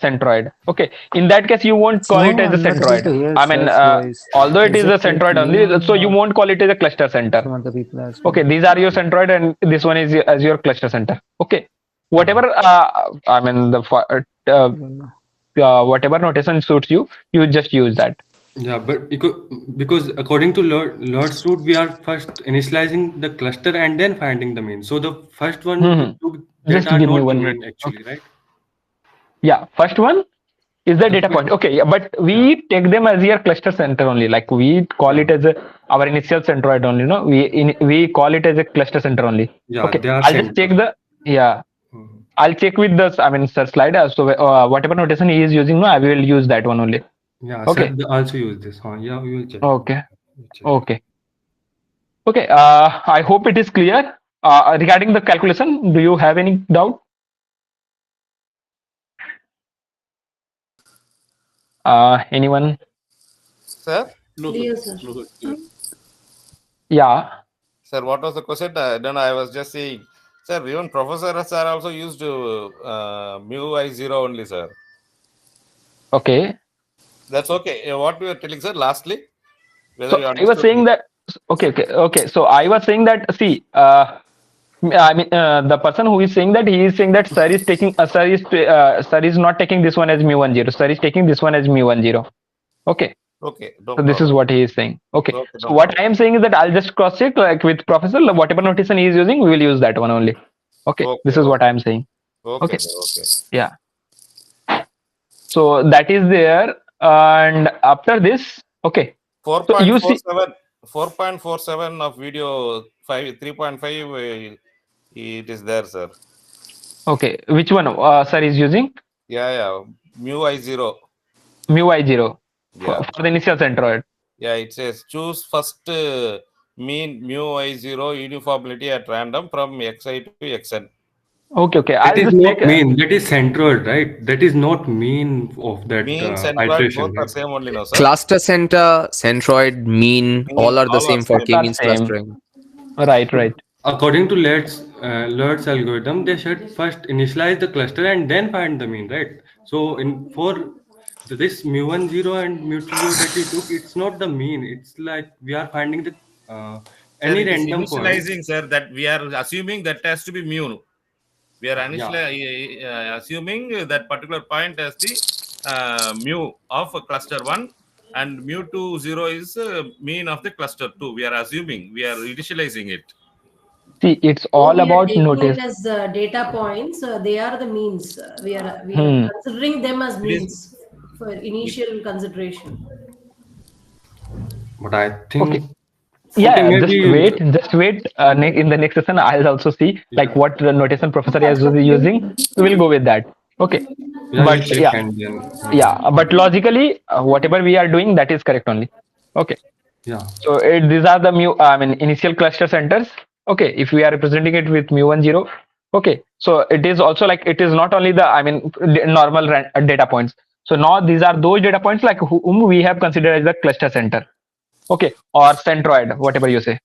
centroid. Okay, in that case you won't call it So as a I'm not able centroid. to hear I mean, sir's voice. although it is Is a it like centroid me only, so you or won't call it as a cluster center. some other people as well? Okay, these are your centroid, and this one is as your cluster center. Okay, Yeah. whatever. I mean whatever notation suits you, you just use that. Yeah, but because according to Lord's root, we are first initializing the cluster and then finding the mean. So the first one we Hmm. took that Just are give me not the 1 minute. mean actually, Okay. right? Yeah, first one is the The data first, point. Okay, yeah, but yeah, we take them as your cluster center only. Like we call yeah, it as our initial centroid only. No, we call it as a cluster center only. yeah, Okay, they are I'll just check center. the yeah. Mhm. I'll check with the sir slide. So whatever notation he is using, no, I will use that one only. Yeah, sir, Okay, they also use this. Huh? Yeah, we will check. okay, We'll check. okay, okay. I hope it is clear. Regarding the calculation, do you have any doubt? Anyone? Sir? No, sir. Clear, sir. No, sir. Clear. Yeah. Sir, what was the question? Then I was just saying, sir, even Professor sir also used mu I0 only, sir. Okay. That's okay. What we were telling, sir, lastly, whether So you I was understood saying me. that. Okay. So I was saying that. See, I mean, the person who is saying that he is saying that sir is taking sir is not taking this one as mu10. Sir is taking this one as mu10. Okay. Okay, no So this is problem. what he is saying. Okay. Okay, So no what problem. I am saying is that I'll just cross check like with professor whatever notation he is using, we will use that one only. Okay. This Okay, is what okay. I am saying. Okay, Okay. sir, okay. Yeah. So that is there, and after this, okay. So you see, 4.47 of video 3.5 it is there, sir. okay, which one sir is using? Yeah, mu I0. Mu10 Yeah, for the initial centroid. yeah, it says choose first mean mu I0 uniformity at random from xi to xn. Okay. That I'll is just check. not mean. That is centroid, right? That is not mean of that Mean centroid iteration, both are right? same only, no, sir. Cluster center, centroid, mean, Mean all are the all are same for same. Are k-means same. clustering. Right. According to Lert's algorithm, they should first initialize the cluster and then find the mean, right? So this mu10 and mu20 that you took, it's not the mean. It's like we are finding the Sir, any it is random point. initializing, sir, that we are assuming that has to be mu. We are Yeah. initially assuming that particular point as the mu of cluster 1 and mu20 is mean of the cluster 2. We are assuming, we are initializing it. See, it's Though all we are about taking it notice. as data points, they are the means. We are Hmm. considering them as It is means for initial consideration. But I Okay. think okay, Yeah. Just maybe wait. Just wait. In the next session, I'll also see like yeah, what the notation professor is using. We will go with that. Okay. yeah, we'll But check yeah, and then But logically, whatever we are doing, that is correct only. Okay. yeah. So these are the initial cluster centers. Okay, if we are representing it with mu10. Okay, so it is also like it is not only the normal data points. So now these are those data points like whom we have considered as the cluster center. Okay, or centroid, whatever you say.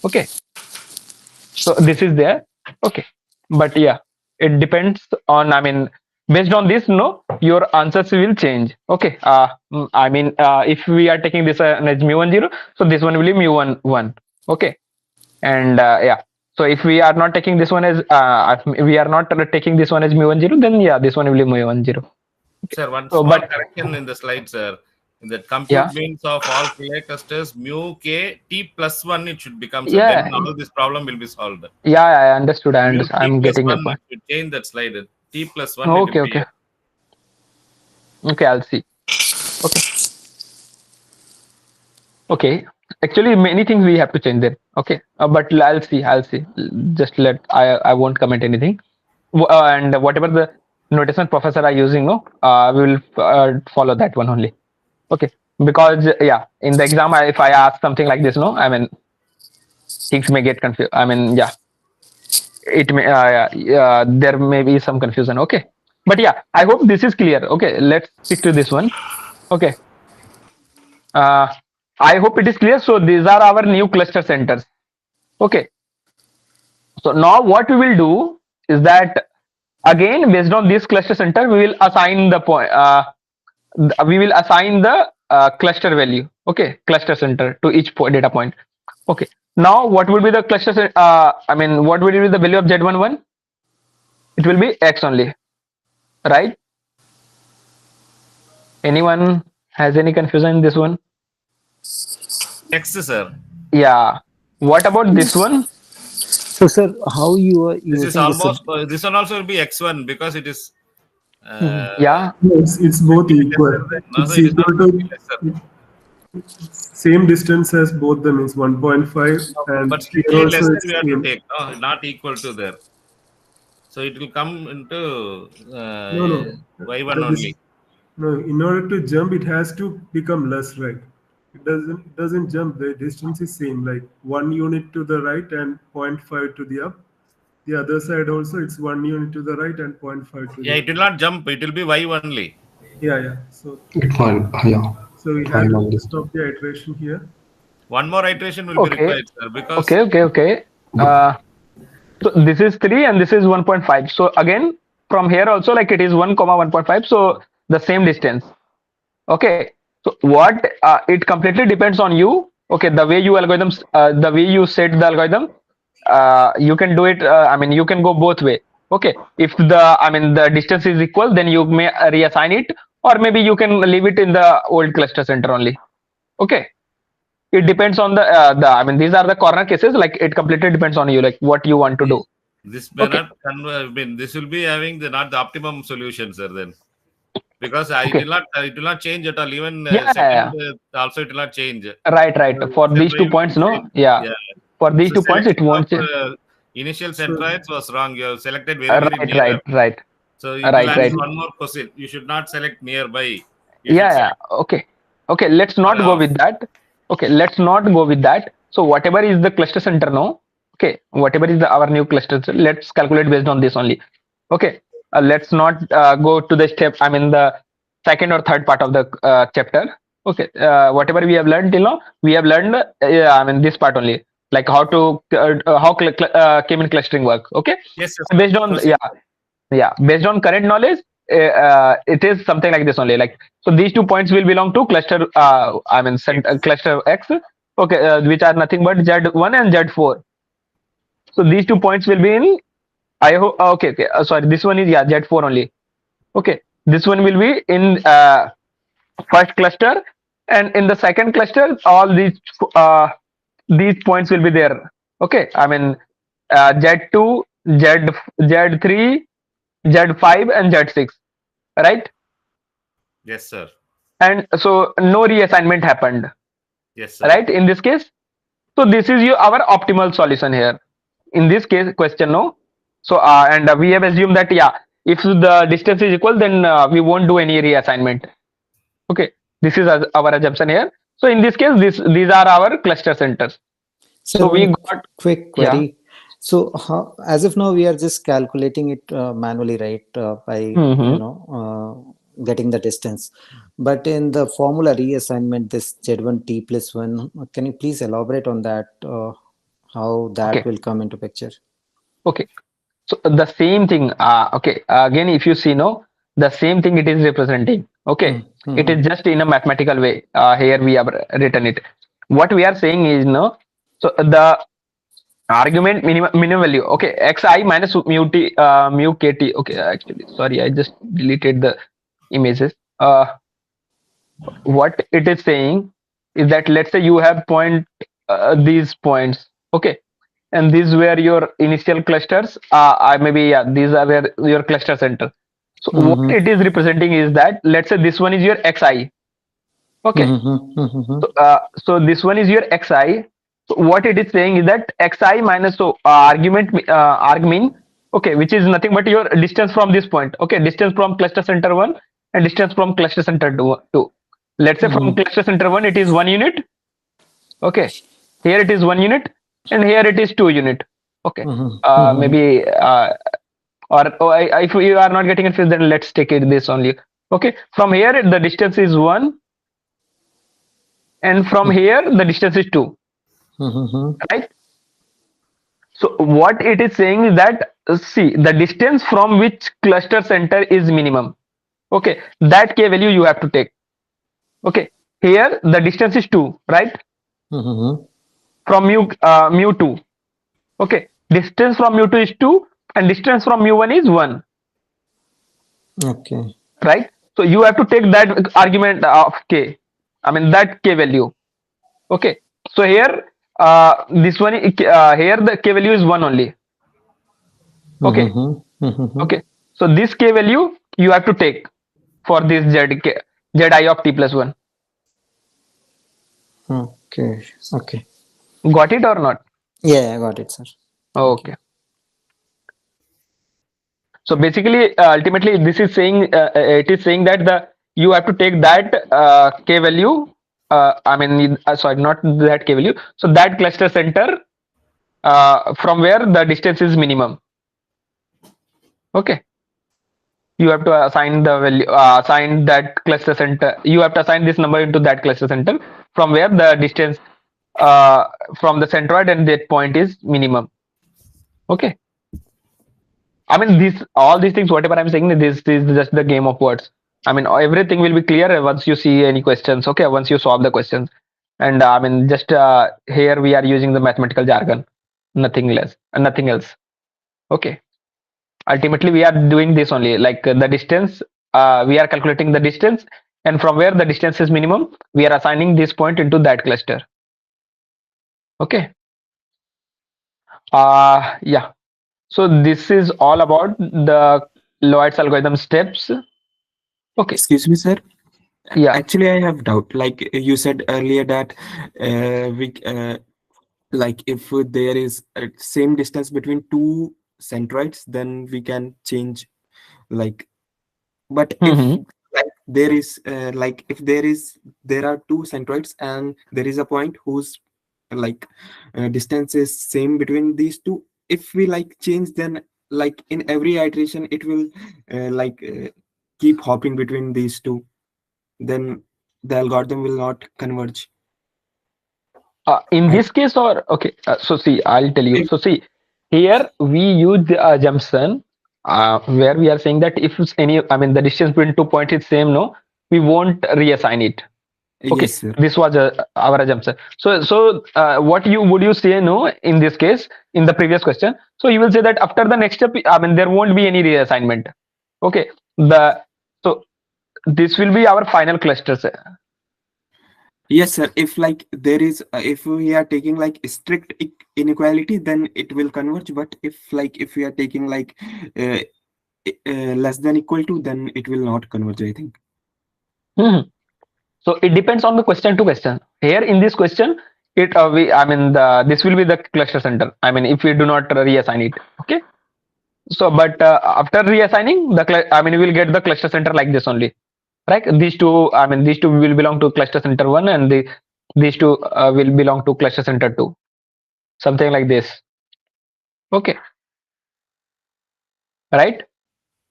Okay, so this is there. Okay, but yeah, it depends on, I mean, based on this, no, your answers will change. Okay. I mean, if we are taking this as mu1 0, so this one will be mu1 1. Okay. And yeah, so if we are not taking this one as if we are not taking this one as mu1 0, then yeah, this one will be mu1 0. Sir, one So, small but correction in the slide, sir. In the compute yeah, means of all K clusters, mu k t plus 1 it should become, sir. yeah, Then all this problem will be solved. yeah, I understood. I Mu understand. t I'm plus getting your 1, point. it should change that slide. T plus 1 it will Okay, be okay, here. okay. I'll see. Okay, okay. Actually, many things we have to change there. Okay, but I'll see. I'll see. Just let I won't comment anything. And whatever the notation professor are using, no, we will follow that one only. Okay, because yeah, in the exam, if I ask something like this, no, I mean, things may get confused. I mean, yeah, it may there may be some confusion. Okay, but yeah, I hope this is clear. Okay, let's stick to this one. Okay, uh, I hope it is clear. So these are our new cluster centers. Okay, so now what we will do is that again, based on this cluster center, we will assign the point. We will assign the cluster value. Okay, cluster center to each data point. Okay, now what will be the cluster? I mean, what will be the value of Z11? It will be X only, right? Anyone has any confusion in this one? X, sir. Yeah. What about this one? So, sir, how you are This is using this? almost, this one also will be x1 because it is. Yeah. No, it's both equal. No, It's sir, it is not equal going to be to lesser. same distance as both them is 1.5, and But here strictly also lesser it's we have to same. take, no, not equal to there. So it will come into No. y1 The only. No, in order to jump, it has to become less, right? It doesn't jump. The distance is same, like 1 unit to the right and 0.5 to the up. The other side also, it's 1 unit to the right and 0.5 to Yeah, the it will not jump. It will be y only. Yeah. So It might, yeah. so we have to stop the iteration here. One more iteration will be Okay. required, sir, because Okay. So this is 3 and this is 1.5. So again, from here also, like it is 1 comma 1.5. So the same distance. Okay. So what it completely depends on you. Okay, the way you algorithms, the way you set the algorithm, you can do it. I mean, you can go both way. Okay, if the distance is equal, then you may reassign it, or maybe you can leave it in the old cluster center only. Okay, it depends on the. I mean, these are the corner cases. Like it completely depends on you, like what you want to do. this may not. I mean, this will be having not the optimum solution, sir. Then because it will not change at all. Even second also it will not change. Right. For these 2 points, no. Yeah. For these So 2 points, it won't change. Initial centroids was wrong. You have selected very near. Right. So it will ask one more question. You should not select nearby. Yeah. Okay. Let's not go with that. Okay. Let's not go with that. So whatever is the cluster center now. Okay. Whatever is our new cluster, let's calculate based on this only. Okay. Let's not go to the step. I mean the second or third part of the chapter. Okay. Whatever we have learned till now, we have learned. I mean this part only, like how to how K-mean clustering work. Okay. Yes. Based on based on current knowledge, it is something like this only. Like so, these 2 points will belong to cluster. Cluster X. Okay, which are nothing but Z1 and Z4. So these 2 points will be in. I hope. Okay. Sorry, this one is Z4 only. Okay, this one will be in first cluster, and in the second cluster, all these points will be there. Okay, I mean Z2, Z3, Z5 and Z6, right? Yes, sir. And so no reassignment happened. Yes, sir. Right, in this case. So this is our optimal solution here. In this case, question no. So and we have assumed that if the distance is equal, then we won't do any reassignment. Okay, this is our assumption here. So in this case, these are our cluster centers. So we got quick query. So how, as of now, we are just calculating it manually, right? By getting the distance. But in the formula reassignment, this Z1 T plus 1, can you please elaborate on that? How that will come into picture? Okay. So the same thing. Okay. Again, if you see, no, the same thing it is representing. Okay. It is just in a mathematical way. Here we have written it. What we are saying is, no. So the argument minimum value. Okay. Xi minus mu t mu kt. Okay. Actually, sorry, I just deleted the images. What it is saying is that, let's say you have these points. Okay, and these were your initial clusters. Maybe, yeah, these are where your cluster center. So what it is representing is that, let's say this one is your xi. Okay, so this one is your xi. So what it is saying is that xi minus, so argmin, okay, which is nothing but your distance from this point. Okay, distance from cluster center 1 and distance from cluster center 2. Let's say from cluster center 1 it is 1 unit. Okay, here it is 1 unit and here it is 2 unit. Okay, maybe if you are not getting it, then let's take it this only. Okay, from here the distance is 1 and from here the distance is 2, right? So what it is saying is that, see, the distance from which cluster center is minimum. Okay, that k value you have to take. Okay, here the distance is 2, right? From mu 2. Okay, distance from mu 2 is 2 and distance from mu 1 is 1. Okay. Right? So you have to take that argument of k. I mean that k value. Okay. So here this one here the k value is 1 only. Okay. Okay. So this k value you have to take for this zi of t plus 1. Okay. Okay. Got it or not? Yeah, I got it, sir. Okay. So basically, ultimately, this is saying it is saying that you have to take that k value. I mean, sorry, not that k value. So that cluster center from where the distance is minimum. Okay. You have to assign the value, assign that cluster center. You have to assign this number into that cluster center from where the distance from the centroid and that point is minimum. Okay. I mean, all these things, whatever I'm saying, this is just the game of words. I mean, everything will be clear once you see any questions. Okay, once you solve the questions, and I mean, just here we are using the mathematical jargon, nothing less, nothing else. Okay. Ultimately, we are doing this only, like the distance. We are calculating the distance, and from where the distance is minimum, we are assigning this point into that cluster. Okay. Yeah. So this is all about the Lloyd's algorithm steps. Okay. Excuse me, sir. Yeah. Actually, I have doubt. Like you said earlier that like if there is a same distance between two centroids, then we can change. Like, but if like there is like if there are two centroids and there is a point whose like distance is same between these two, if we like change, then like in every iteration it will keep hopping between these two, then the algorithm will not converge. In this case, or okay, so see, I'll tell you. So see, here we use the assumption where we are saying that if it's any, I mean, the distance between 2 points is same, no, we won't reassign it. Okay, Yes, sir. this was our assumption. So what would you say, no, in this case, in the previous question? So you will say that after the next step, I mean, there won't be any reassignment. Okay, so this will be our final cluster. Yes, sir. If like there is, if we are taking like strict inequality, then it will converge. But if we are taking like less than equal to, then it will not converge, I think. So it depends on the question to question. Here in this question, this will be the cluster center. I mean, if we do not reassign it, okay. So, but after reassigning we will get the cluster center like this only, right? These two, I mean, these two will belong to cluster center 1, and these two will belong to cluster center 2, something like this. Okay, right?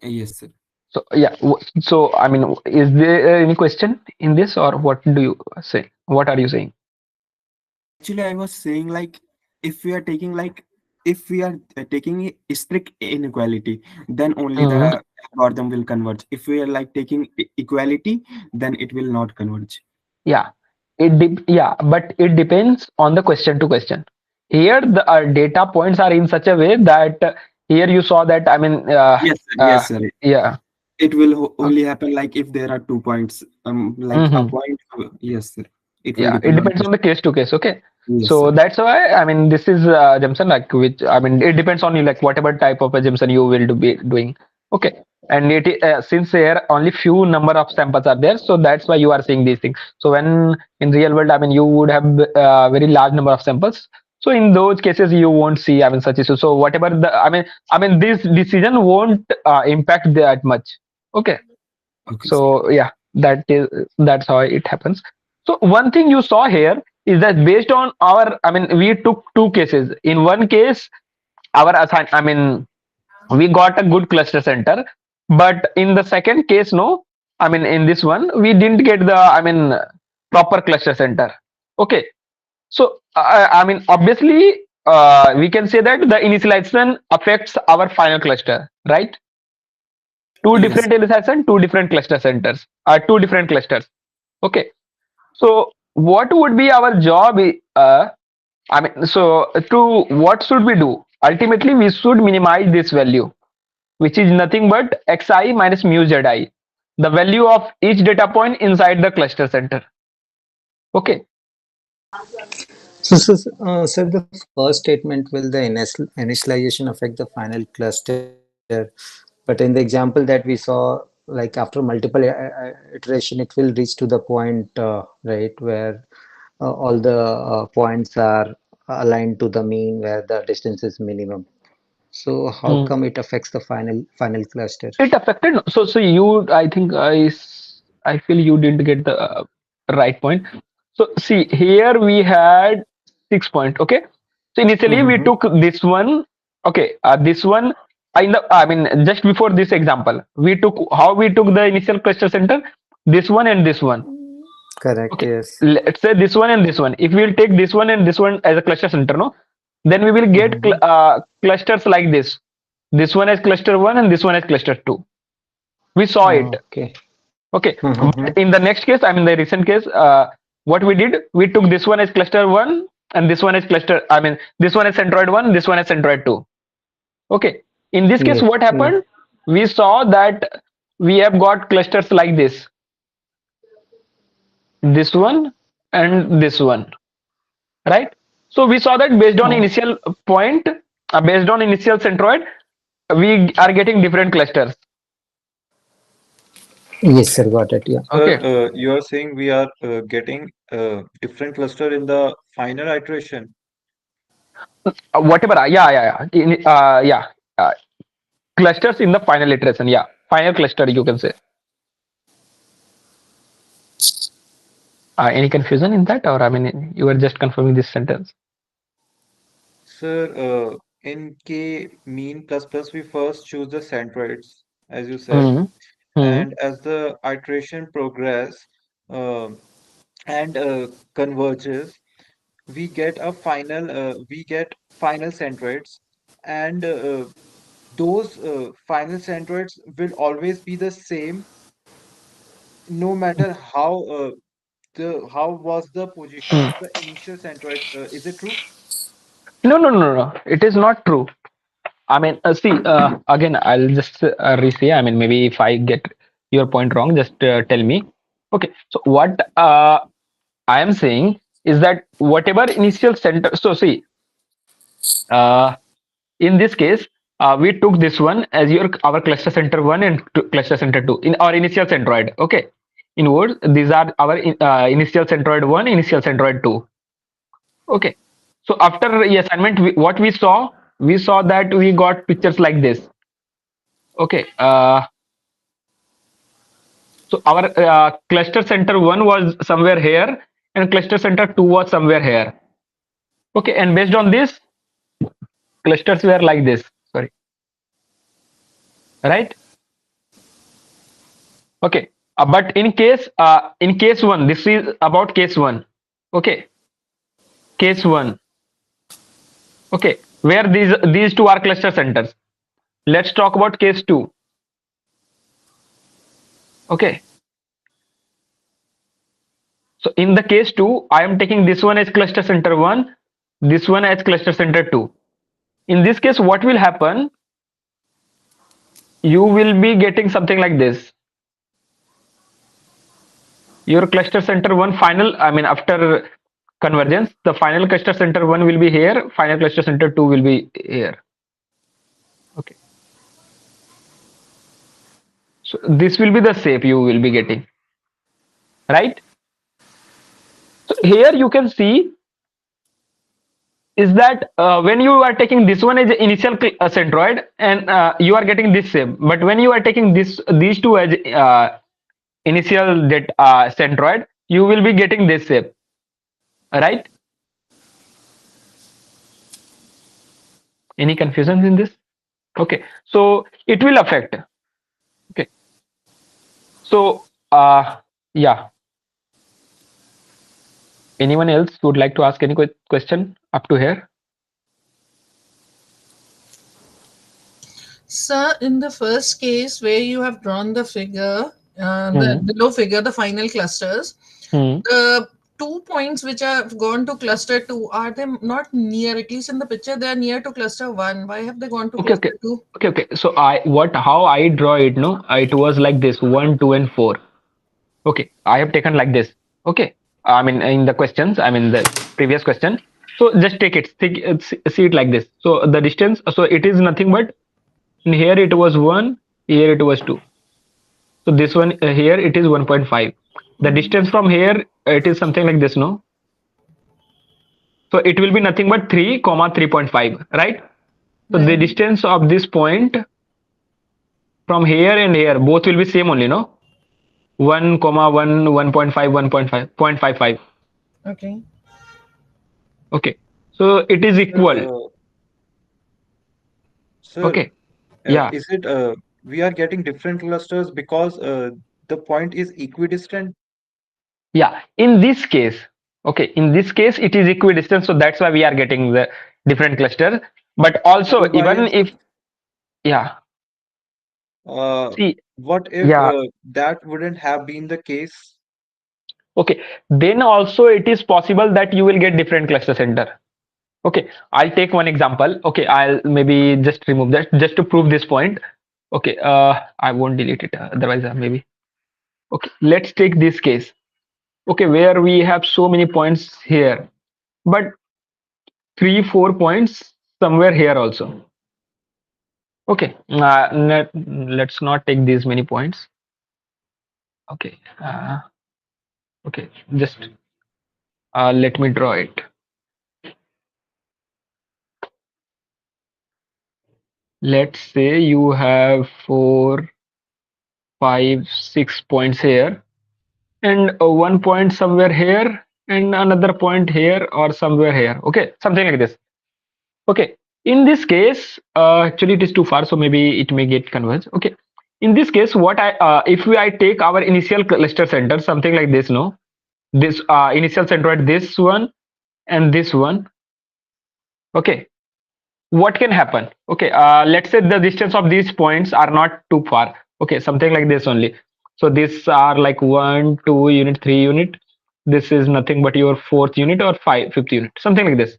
Yes, sir. So yeah, so I mean, is there any question in this, or what do you say? What are you saying? Actually, I was saying like if we are taking like if we are taking a strict inequality, then only Mhm. the algorithm will converge. If we are like taking equality, then it will not converge. Yeah, yeah, but it depends on the question to question. Here, the data points are in such a way that here you saw that I mean, Yes, sir. Yes, sir. yeah. It will only happen like if there are 2 points, like a Mhm. point. Yes, sir. It will Yeah, it depend on depends this. on the case to case. Okay, Yes, so sir. that's why I mean this is Jamson, like which I mean it depends on you, like whatever type of a Jamson you will be doing. Okay, and since here only few number of samples are there, so that's why you are seeing these things. So when in real world, I mean you would have very large number of samples. So in those cases you won't see I mean such issues. So whatever the I mean this decision won't impact that much. Okay. Okay, sir. So yeah, that's how it happens. So one thing you saw here is that based on our I mean we took two cases. In one case our assign I mean we got a good cluster center, but in the second case no, I mean in this one we didn't get the I mean proper cluster center. Okay, so I mean obviously we can say that the initialization affects our final cluster, right? Two Yes. different initialization, two different cluster centers, two different clusters. Okay, so what would be our job? I mean, so to what should we do? Ultimately, we should minimize this value, which is nothing but xi minus mu zi, the value of each data point inside the cluster center. Okay. So the first statement, will the initialization affect the final cluster? But in the example that we saw, like after multiple iteration, it will reach to the point, right, where all the points are aligned to the mean, where the distance is minimum. So how Hmm. come it affects the final cluster? It affected. So you, I think I feel you didn't get the right point. So see, here we had 6 point. Okay. So initially we Mm-hmm. took this one. Okay, this one. I mean, just before this example, we took the initial cluster center, this one and this one. Correct, Okay, yes. let's say this one and this one. If we'll take this one and this one as a cluster center, no, then we will get Mm-hmm. clusters like this. This one as cluster one and this one as cluster two. We saw it. Okay. Okay, Mm-hmm. but in the next case, I mean the recent case, what we did, we took this one as cluster one and this one as cluster. I mean this one as centroid one, this one as centroid two. Okay, in this case, Yes. what Yeah. happened? We saw that we have got clusters like this one and this one, right? So we saw that based on Oh, initial point, based on initial centroid, we are getting different clusters. yes, sir. Got it. Yeah. Sir, Okay, you are saying we are getting different cluster in the final iteration. whatever. Yeah. Uh, Clusters in the final iteration. Yeah, final cluster you can say. Any confusion in that, or I mean, you were just confirming this sentence? Sir, in K mean plus plus, we first choose the centroids, as you said, Hmm. Hmm. and as the iteration progress um and converges, we get final centroids, and those final centroids will always be the same, no matter how was the position Hmm. of the initial centroid. Is it true? No. It is not true. I mean, see, again, I'll just re-say. I mean, maybe if I get your point wrong, just tell me. Okay. So what I am saying is that whatever initial center. So see, uh, in this case, we took this one as your our cluster center one and cluster center two in our initial centroid. Okay. In words, these are our initial centroid one, initial centroid two. Okay. So after the assignment, what we saw that we got pictures like this. Okay. So our cluster center one was somewhere here, and cluster center two was somewhere here. Okay. And based on this, clusters were like this. Sorry. Right. Okay. But in case one, this is about case one. Okay. Case one. Okay. where these two are cluster centers. Let's talk about case 2. Okay. So in the case 2, I am taking this one as cluster center 1, this one as cluster center 2. In this case, what will happen? You will be getting something like this. Your cluster center 1 final, I mean after convergence, the final cluster center 1 will be here, final cluster center 2 will be here. Okay. So this will be the shape you will be getting, right? So here you can see is that when you are taking this one as the initial centroid and you are getting this shape, but when you are taking these two as initial centroid, you will be getting this shape, right? Any confusions in this? Okay, so it will affect. Okay, so yeah, anyone else would like to ask any question up to here? Sir, in the first case where you have drawn the figure, the below figure, the final clusters, the 2 points which have gone to cluster 2, are they not near? At least in the picture, they are near to cluster 1. Why have they gone to Okay, cluster 2? okay. So how I draw it? No, it was like this: 1, 2, and 4. Okay, I have taken like this. Okay, I mean in the questions, I mean the previous question. So just take it, see it like this. So the distance, so it is nothing but here it was 1, here it was 2. So this one here it is 1.5. The distance from here it is something like this, no? So it will be nothing but 3, 3.5, right? So the distance of this point from here and here both will be same only, no? 1, 1, 1.5, 1.5, 0.55. Okay. Okay, so it is equal. Sir, Okay, yeah, is it we are getting different clusters because the point is equidistant? yeah. In this case, okay, in this case it is equidistant, so that's why we are getting the different clusters. But also, even Otherwise, if, yeah, see, what if yeah, that wouldn't have been the case? okay, then also it is possible that you will get different cluster center. Okay, I'll take one example. Okay, I'll maybe just remove that just to prove this point. Okay, I won't delete it, otherwise maybe. Okay, let's take this case. Okay, where we have so many points here, but 3, 4 points somewhere here also. Okay, let's not take these many points. Okay, okay, just let me draw it. Let's say you have 4, 5, 6 points here, and 1 point somewhere here, and another point here or somewhere here. Okay, something like this. Okay, in this case, actually it is too far, so maybe it may get converged. Okay, in this case, what if I take our initial cluster center, something like this, no, this initial centroid, this one and this one. Okay, what can happen? Okay, let's say the distance of these points are not too far. Okay, something like this only. So these are like 1, 2 unit, 3 unit. This is nothing but your 4th unit or 5th unit, something like this.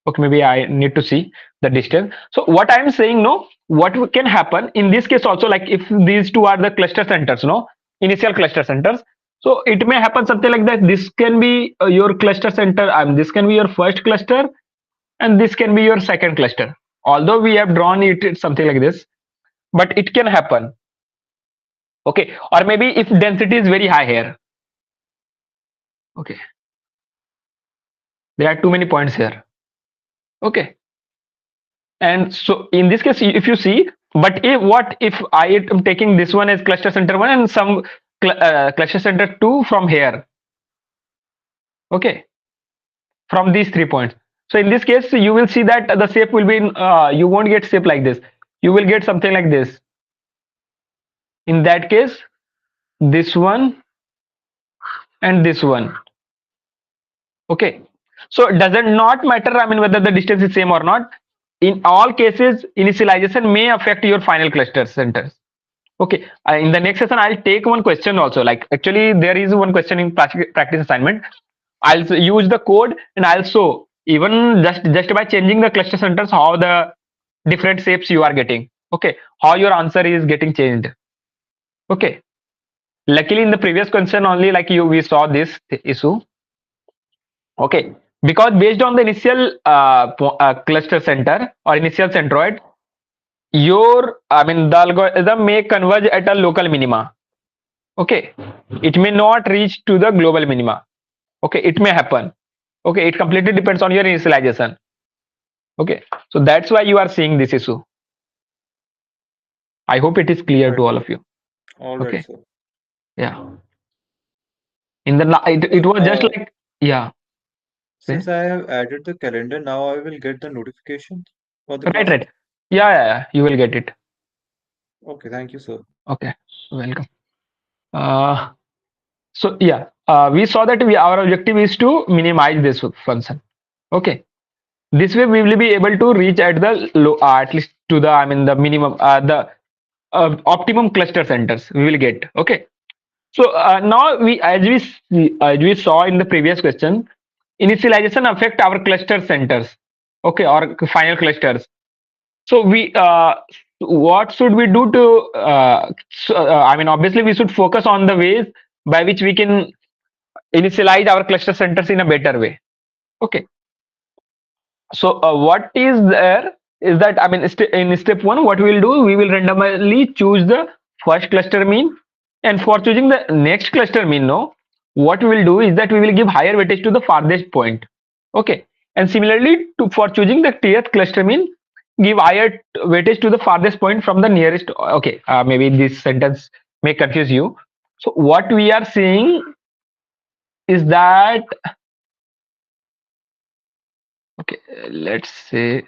Okay, maybe I need to see the distance. So what I'm saying, no, what can happen in this case also, like if these two are the cluster centers, no, initial cluster centers, so it may happen something like that. This can be your cluster center, and this can be your first cluster, and this can be your second cluster. Although we have drawn it, it's something like this, but it can happen. Okay, or maybe if density is very high here. Okay, there are too many points here. Okay, and so in this case, if you see, but if I am taking this one as cluster center 1 and some cluster center 2 from here. Okay, from these 3 points. So in this case, you will see that the shape will be in, you won't get shape like this. You will get something like this. In that case, this one and this one. Okay, so does it not matter, I mean, whether the distance is same or not? in all cases, initialization may affect your final cluster centers. Okay, in the next session, I'll take one question also. Like actually, there is one question in practice assignment. I'll use the code and I'll show even just by changing the cluster centers how the different shapes you are getting. Okay, how your answer is getting changed. Okay, luckily in the previous question only like we saw this issue. Okay, because based on the initial cluster center or initial centroid, your the algorithm may converge at a local minima. Okay, it may not reach to the global minima. Okay, it may happen. Okay, it completely depends on your initialization. Okay, so that's why you are seeing this issue. I hope it is clear to all of you. All right, Okay, sir. yeah. In the it was just like, yeah. Since I have added the calendar, now I will get the notification for the Right, classes. right. Yeah, you will get it. Okay, thank you, sir. Okay, welcome. So yeah, we saw that our objective is to minimize this function. Okay, this way we will be able to reach at the low, at least to the the minimum, the optimum cluster centers we will get. Okay, so now as we saw in the previous question, initialization affect our cluster centers. Okay, or final clusters. So we what should we do to obviously we should focus on the ways by which we can initialize our cluster centers in a better way. Okay, so what is there is that in step one, what we will do, we will randomly choose the first cluster mean, and for choosing the next cluster mean, no, what we will do is that we will give higher weightage to the farthest point. Okay, and similarly to for choosing the tth cluster mean, give higher weightage to the farthest point from the nearest. Okay, maybe this sentence may confuse you. So what we are seeing is that, okay, let's say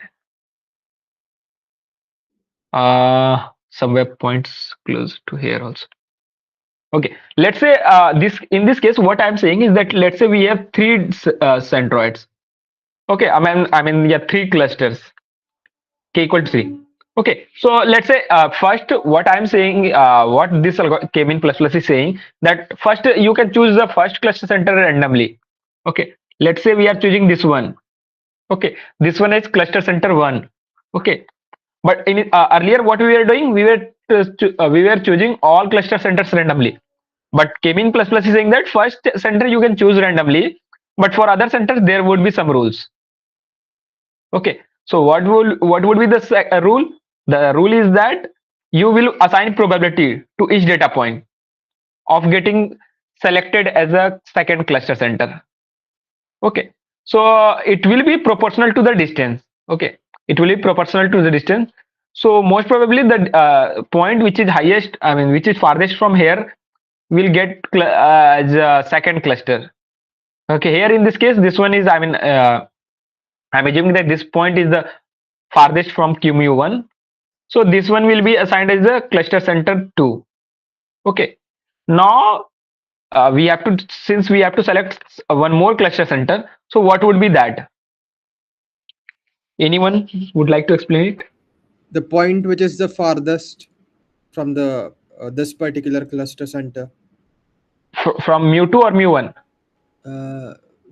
somewhere points close to here also. Okay, let's say this in this case what I'm saying is that let's say we have three centroids. Okay, yeah, three clusters, k equal to 3. Okay, so let's say first what I'm saying, what this k-mean plus plus is saying, that first you can choose the first cluster center randomly. Okay, let's say we are choosing this one. Okay, this one is cluster center 1. Okay, but in earlier what we were doing, we were choosing all cluster centers randomly. But k-mean plus plus is saying that first center you can choose randomly, but for other centers there would be some rules. Okay, so what would be the rule? The rule is that you will assign probability to each data point of getting selected as a second cluster center. Okay, so it will be proportional to the distance. Okay, it will be proportional to the distance. So most probably the point which is highest, which is farthest from here, will get as a second cluster. Okay, here in this case, this one is I'm assuming that this point is the farthest from QMU1. So this one will be assigned as a cluster center 2. Okay, now we have to, since we have to select one more cluster center, so what would be that? Anyone would like to explain it? The point which is the farthest from the this particular cluster center. From mu2 or mu1?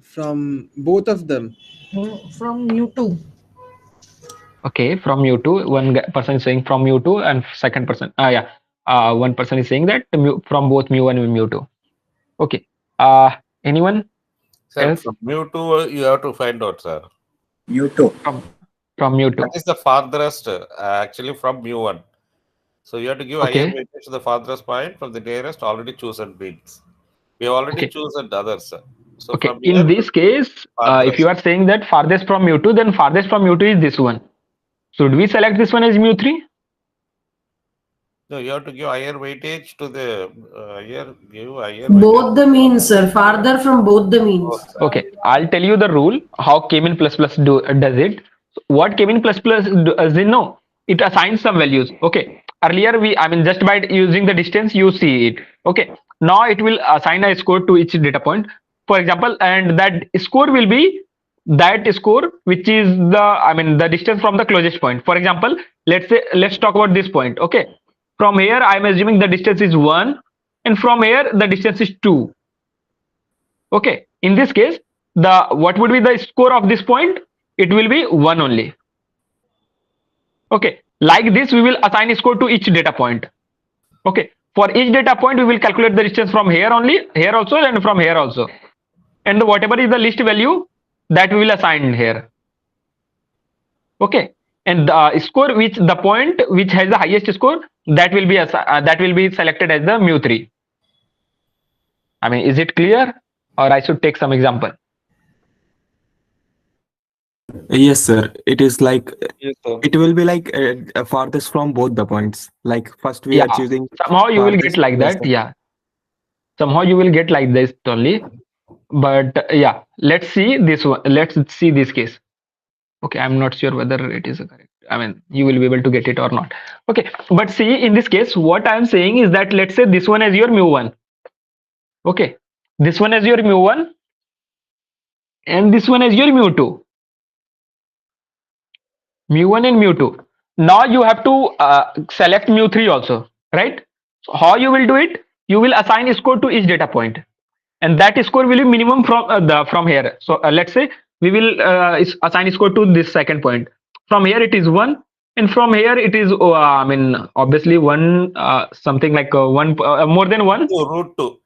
From both of them. From mu2. Okay, from mu2. One person is saying from mu2, and second person, one person is saying that from both mu1 and mu2. Okay, anyone Sir, else? from mu2 you have to find out, sir. mu2. From mu2. That is the farthest, actually from mu1. So you have to give higher weightage to the farthest point from the nearest already chosen beats. We have already chosen others. So okay, from in here, this case, if you are saying that farthest from mu2, then farthest from mu2 is this one. Should we select this one as mu3? No, you have to give higher weightage to the higher both the means, sir. Farther from both the means. Okay, I'll tell you the rule how k-mean plus plus does it. So what k-mean plus plus does it know? It assigns some values. Okay, earlier just by using the distance you see it. Okay, now it will assign a score to each data point, for example, and that score will be that score which is the distance from the closest point. For example, let's talk about this point. Okay, from here I'm assuming the distance is 1, and from here the distance is 2. Okay, in this case, the what would be the score of this point? It will be 1 only. Okay, like this we will assign a score to each data point. Okay, for each data point we will calculate the distance from here only, here also, and from here also, and whatever is the least value, that we will assign here. Okay, and the score which the point which has the highest score, that will be selected as the mu3. Is it clear, or I should take some example? Yes, sir. It is like Yes, sir. it will be like farthest from both the points. Like first we are Yeah, choosing somehow you will get farthest like that. closer. Yeah, somehow you will get like this only. But yeah, let's see this one. Let's see this case. Okay, I'm not sure whether it is correct. You will be able to get it or not. Okay, but see, in this case, what I'm saying is that let's say this one is your mu1. Okay, this one is your mu1, and this one is your mu2. Mu1 and mu2. Now you have to select mu3 also, right? So how you will do it? You will assign a score to each data point, and that score will be minimum from here. So let's say we will assign a score to this second point. From here it is 1, and from here it is obviously 1, something like 1, more than 1. Root 2.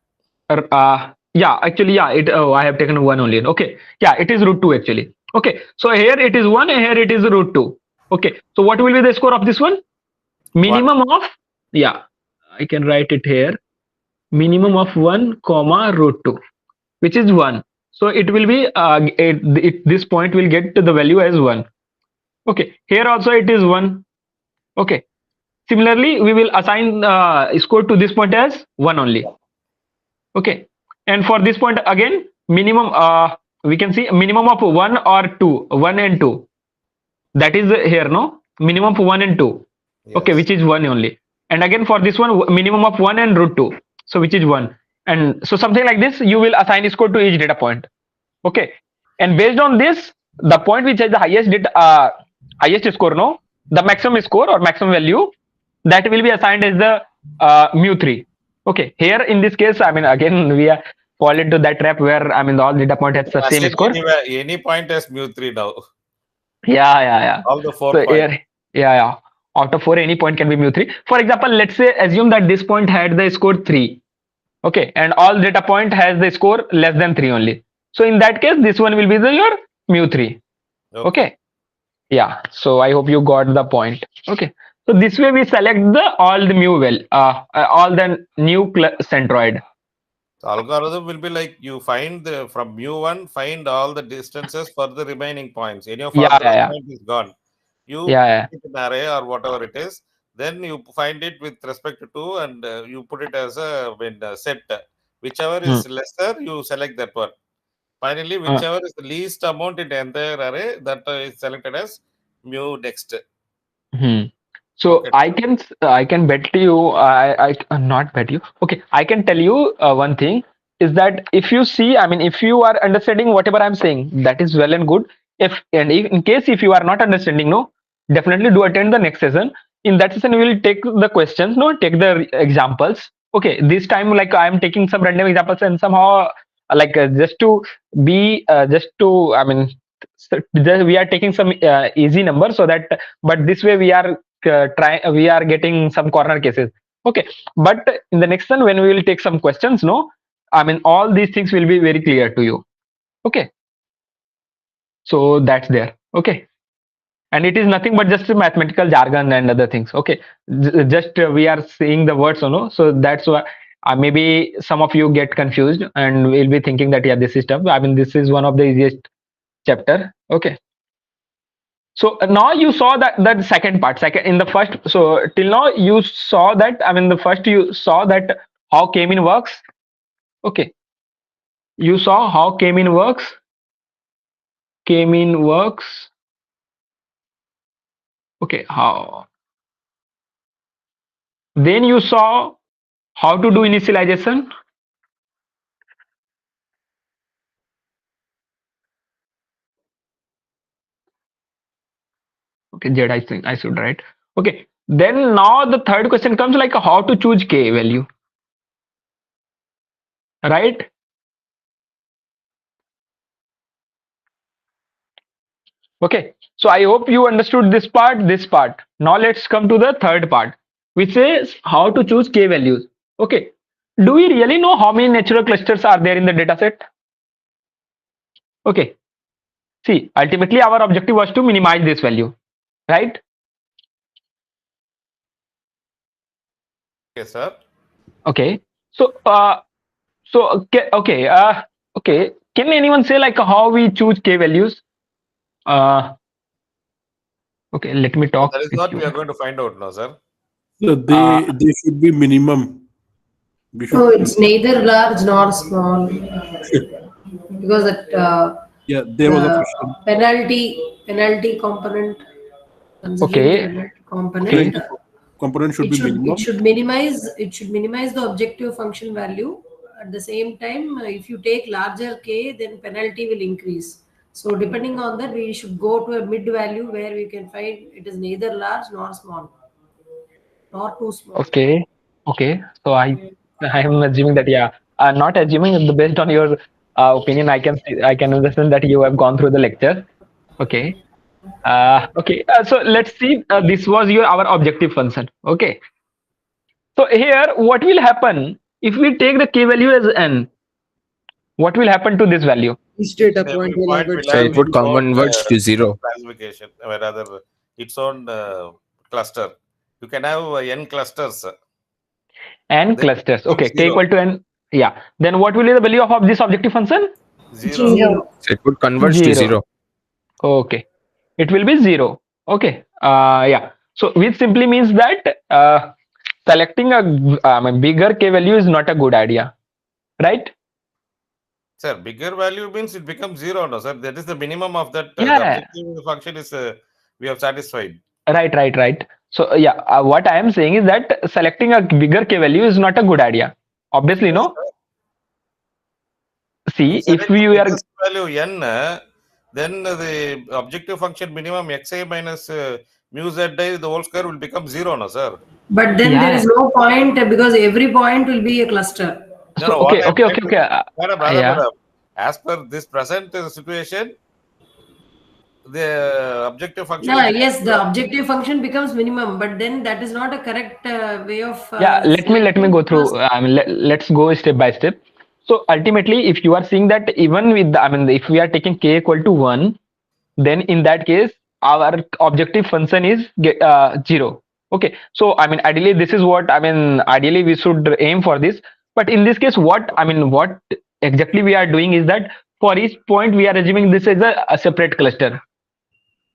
Yeah, actually, yeah, I have taken 1 only. Okay, yeah, it is root 2 actually. Okay, so here it is 1, and here it is root 2. Okay, so what will be the score of this one? Minimum of, yeah, I can write it here. Minimum of 1 comma root 2, which is 1. So it will be this point will get to the value as 1. Okay, here also it is 1. Okay, similarly we will assign score to this point as 1 only. Okay, and for this point again, minimum we can see minimum of 1 or 2, 1 and 2. That is here, no, minimum of 1 and 2. Okay, which is 1 only. And again for this one, minimum of 1 and root 2, so which is 1. And so something like this, you will assign score to each data point. Okay, and based on this, the point which has the highest score, no, the maximum score or maximum value, that will be assigned as the mu3. Okay, here in this case, again we are fall into that trap where all data point has the same score. Any point has mu3 now. Yeah. All the 4 So points. here, yeah. Out of 4, any point can be mu3. For example, let's say assume that this point had the score 3. Okay, and all data point has the score less than 3 only. So in that case, this one will be your mu3. Okay. Yeah. So I hope you got the point. Okay. So this way we select all the new centroid. The algorithm will be like you find from mu1, find all the distances for the remaining points. Any of Yeah. point is gone. You Yeah. put an array or whatever it is, then you find it with respect to 2, and you put it as a set. Whichever is lesser, you select that one. Finally, whichever is the least amount in the entire array, that is selected as mu next. So Okay. I can bet you, I not bet you. Okay, I can tell you one thing is that if you see, if you are understanding whatever I'm saying, that is well and good. If in case if you are not understanding, no, definitely do attend the next session. In that session, we will take the questions, no, take the examples. Okay, this time like I am taking some random examples and somehow just to be we are taking some easy numbers so that, but this way we are we are getting some corner cases. Okay, but in the next one when we will take some questions, no, all these things will be very clear to you. Okay, so that's there. Okay, and it is nothing but just mathematical jargon and other things. Okay, just we are seeing the words, no, so that's why maybe some of you get confused and will be thinking that yeah, this is tough. This is one of the easiest chapter. Okay, so now you saw that second part, second in the first. So till now you saw that, the first you saw that how k-mean works. Okay, you saw how k-mean works. K-mean works. Okay, how? Then you saw how to do initialization. Okay, Z I should write. Okay. Then now the third question comes like how to choose K value, right? Okay. So I hope you understood this part, this part. Now let's come to the third part, which is how to choose K values. Okay. Do we really know how many natural clusters are there in the dataset? Okay. See, ultimately our objective was to minimize this value, right? Okay, sir. Okay. So, okay. Can anyone say like how we choose K values? Uh, okay. Let me So talk that is with what we you. are going to find out now, sir. So they should be minimum. We should. Oh, it's neither large nor small because Yeah, there was a the question. penalty component, considering the Okay. penalty component, Penalty component should be minimum. it should minimize the objective function value. At the same time, if you take larger k, then penalty will increase. So depending on that, we should go to a mid value where we can find it is neither large nor small, nor too small. Okay. Okay. So I am assuming that yeah. Not assuming based on your opinion, I can understand that you have gone through the lecture. Okay. Okay. So let's see. This was your our objective function. Okay. So here, what will happen if we take the k value as n? What will happen to this value? Each data point Every will have point will its So have it own. would its own converge to zero. classification, or rather, its own cluster. You can have n clusters. N Then it clusters. becomes Okay. K zero. equal to n. Yeah. Then what will be the value of this objective function? Zero. Zero. So it would converge to Zero. zero. Okay. It will be zero. Okay. Yeah. So which simply means that selecting a bigger k value is not a good idea, right? Sir, bigger value means it becomes zero, no, sir. That is the minimum of that. The Yeah. objective function is we have satisfied. Right. So yeah, what I am saying is that selecting a bigger k value is not a good idea. Obviously, Yes, no. sir. You See, if select the we are biggest value n, then the objective function minimum xi minus mu zi the whole square will become zero, no, sir. But then there yeah. is no point because every point will be a cluster. No, So no. What I'm trying to, okay. Yeah. madam, as per this present situation, the objective function Yeah, will become yes, the zero. objective function becomes minimum, but then that is not a correct way of Yeah. Let me selecting go because through. Let's go step by step. So ultimately, if you are seeing that even with if we are taking k equal to 1, then in that case our objective function is 0. Okay, so ideally this is what ideally we should aim for this, but in this case what exactly we are doing is that for each point we are assuming this is a separate cluster.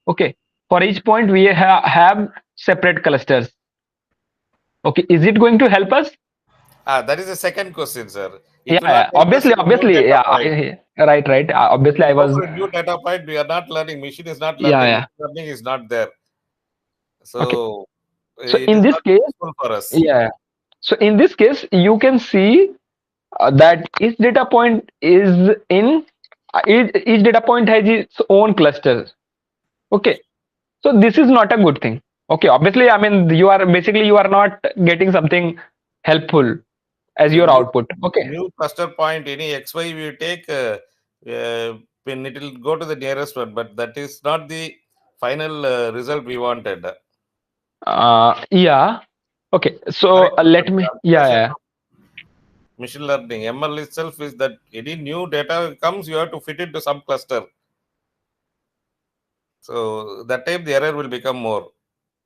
Okay, for each point we have separate clusters. Okay, is it going to help us? That is the second question, sir. It will not Yeah, help us in a new obviously, data yeah, point. right. When Obviously we I go was for a new data point, we are not learning. Machine is not learning. yeah. Machine learning is not there. Okay, So so it in is this not case, useful for us. yeah, so in this case you can see that each data point is in each data point has its own clusters. Okay, so this is not a good thing. Okay, obviously you are not getting something helpful as So your output. Okay, new cluster point, any xy we take, when it will go to the nearest one, but that is not the final result we wanted. yeah. Okay, so Correct. let But the me application yeah. of machine learning, ML itself is that any new data comes, you have to fit it to some cluster. So that time the error will become more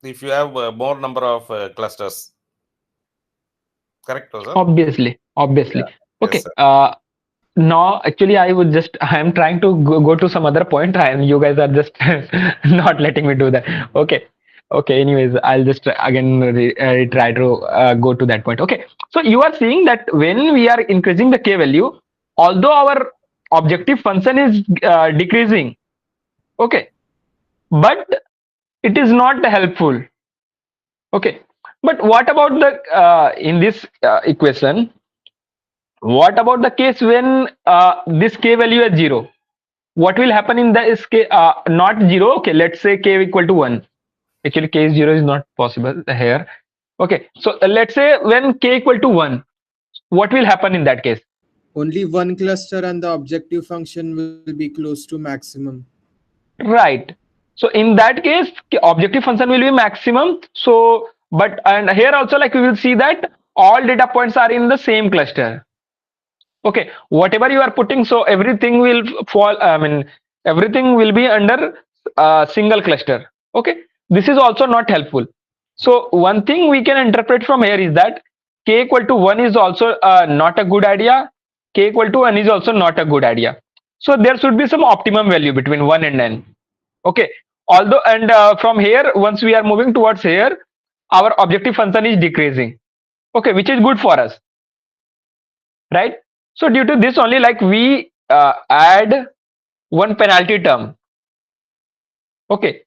if you have more number of clusters. Correct, sir? Obviously. Yeah. Yes, Okay, sir. no, actually, I am trying to go to some other point, and you guys are just not letting me do that. Okay. Anyways, I'll just again try to go to that point. Okay. So you are seeing that when we are increasing the k value, although our objective function is decreasing, okay, but it is not helpful. Okay. But what about the in this equation? What about the case when this k value is 0? What will happen in the not 0? Okay, let's say k equal to 1. Actually, case 0 is not possible here. Okay, so let's say when k equal to 1, what will happen in that case? Only one cluster and the objective function will be close to maximum. Right. So in that case, objective function will be maximum. So, but and here also, like, we will see that all data points are in the same cluster. Okay, whatever you are putting, so everything will fall. I mean, everything will be under a single cluster. Okay, this is also not helpful. So one thing we can interpret from here is that k equal to 1 is also not a good idea. K equal to 1 is also not a good idea. So there should be some optimum value between 1 and n. Okay, although, and from here, once we are moving towards here, our objective function is decreasing. Okay, which is good for us, right? So due to this only, like, we add one penalty term, okay,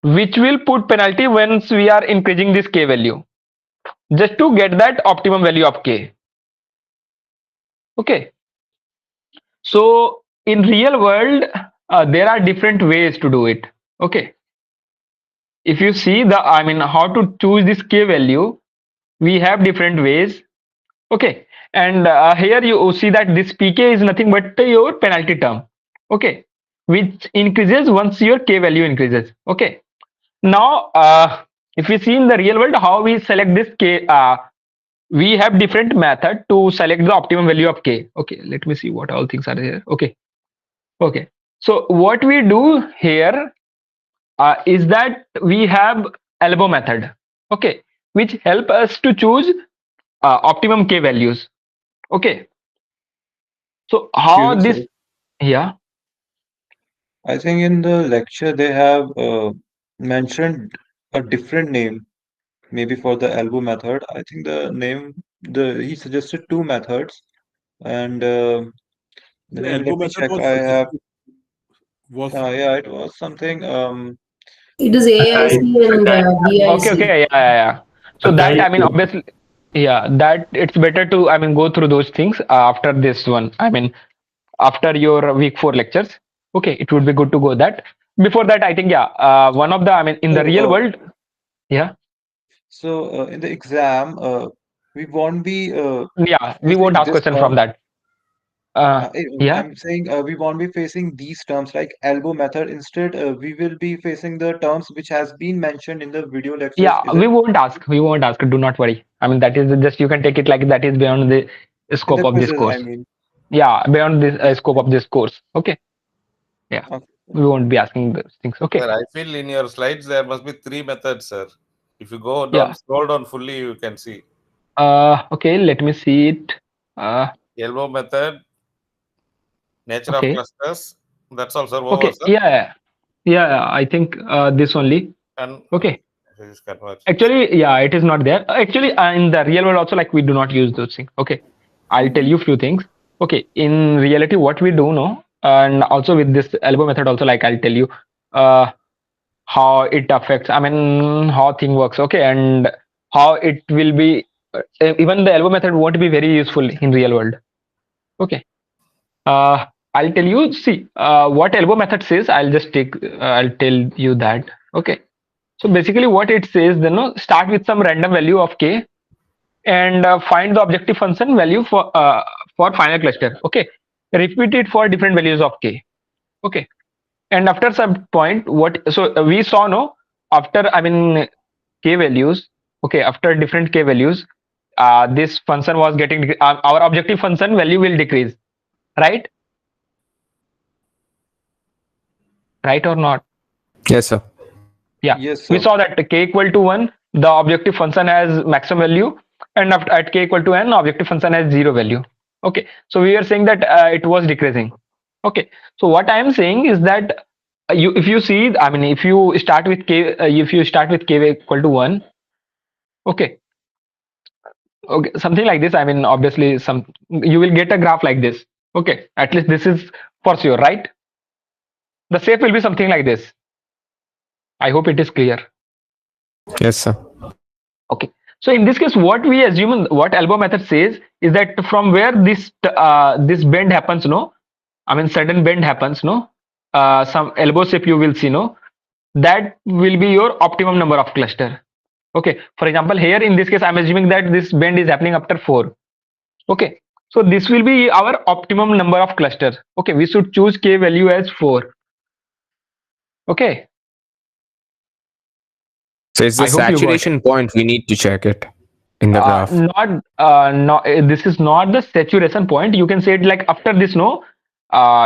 which will put penalty once we are increasing this k value, just to get that optimum value of k. Okay, so in real world, there are different ways to do it. Okay, if you see the, I mean, how to choose this k value, we have different ways. Okay, and here you see that this pk is nothing but your penalty term. Okay, which increases once your k value increases. Okay, now if we see in the real world how we select this k, we have different method to select the optimum value of k. Okay, let me see what all things are here. Okay, okay, so what we do here is that we have elbow method. Okay, which help us to choose optimum k values. Okay, so how Excuse me, this, sir. yeah, I think in the lecture they have mentioned a different name, maybe for the elbow method. I think the name, the he suggested two methods, and the The name. elbow Let me method check. was I have. suggested was Yeah, it was something. It is AIC and okay, BIC. okay, yeah. So that, I mean, obviously, yeah, that it's better to, I mean, go through those things after this one. I mean, after your week 4 lectures. Okay, it would be good to go that. Before that, I think, yeah, one of the, I mean, in the So, real world, yeah, in the exam, we won't be yeah, we won't facing ask this question from term. that. Yeah, I'm saying we won't be facing these terms like elbow method. Instead, we will be facing the terms which has been mentioned in the video lectures. yeah, Is we it won't ask. We won't ask. Do not worry. I mean, that is just, you can take it like that is beyond the in scope the of this quizzes? I course. mean, Yeah, beyond this yeah. scope of this course. Okay, yeah, Okay. we won't be asking those things. Okay, Sir, I feel in your slides there must be three methods, sir. If you go down, yeah. scroll down fully, you can see Okay, let me see it. Uh, elbow method, nature of okay, clusters. That's all, sir. Over, okay, sir. yeah. I think this only. And Okay, this conversions. actually, yeah, it is not there. Actually, in the real world also, like, we do not use those things. Okay, I'll tell you few things. Okay, in reality, what we do know, and also with this elbow method, also, like, I'll tell you uh, how it affects. I mean, how thing works. Okay, and how it will be. Even the elbow method won't be very useful in real world. Okay. I'll tell you. See, what elbow method says. I'll just take. I'll tell you that. Okay. So basically, what it says, then, no, start with some random value of k and find the objective function value for final cluster. Okay. Repeat it for different values of k. Okay. And after some point, what? So we saw, no, after, I mean, k values. Okay. After different k values, this function was getting our objective function value will decrease. Right. Right or not? Yes, sir. Yeah, Yes, we sir. saw that k equal to 1, the objective function has maximum value, and after, at k equal to n, objective function has 0 value. Okay, so we are saying that it was decreasing. Okay, so what I am saying is that if you see, I mean, if you start with k, if you start with k equal to 1, okay, okay, something like this. I mean, obviously, some, you will get a graph like this. Okay, at least this is for sure, right? The shape will be something like this. I hope it is clear. Yes, sir. Okay. So in this case, what we assume, what elbow method says is that from where this bend happens, no, I mean, sudden bend happens, no, some elbow shape you will see, no. that will be your optimum number of cluster. Okay, for example, here in this case, I'm assuming that this bend is happening after 4. Okay, so this will be our optimum number of clusters. Okay, we should choose k value as 4. Okay, So it's the I hope you got it. saturation point. We need to check it in the graph. This is not the saturation point. You can say it like after this, no.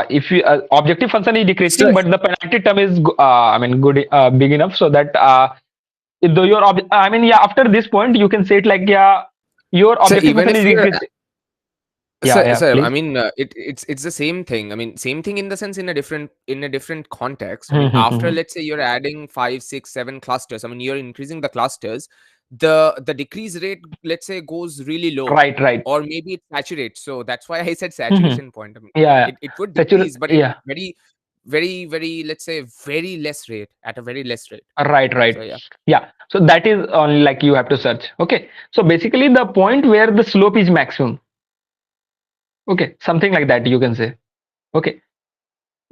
If you objective function is decreasing, but the penalty term is good, big enough so that though your after this point you can say it like your So objective even function is if you're decreasing. Yeah, so I please. mean, it's the same thing. I mean, same thing in the sense in a different context. I mean, after let's say you're adding 5, 6, 7 clusters. I mean, you're increasing the clusters. The decrease rate, let's say, goes really low. Right. Or maybe it saturates. So that's why I said saturation point. I mean, Yeah. it would decrease, but Yeah. very let's say very less rate at a very less rate. Right. So Yeah. So that is only like you have to search. Okay. So basically the point where the slope is maximum. Okay, something like that you can say. Okay,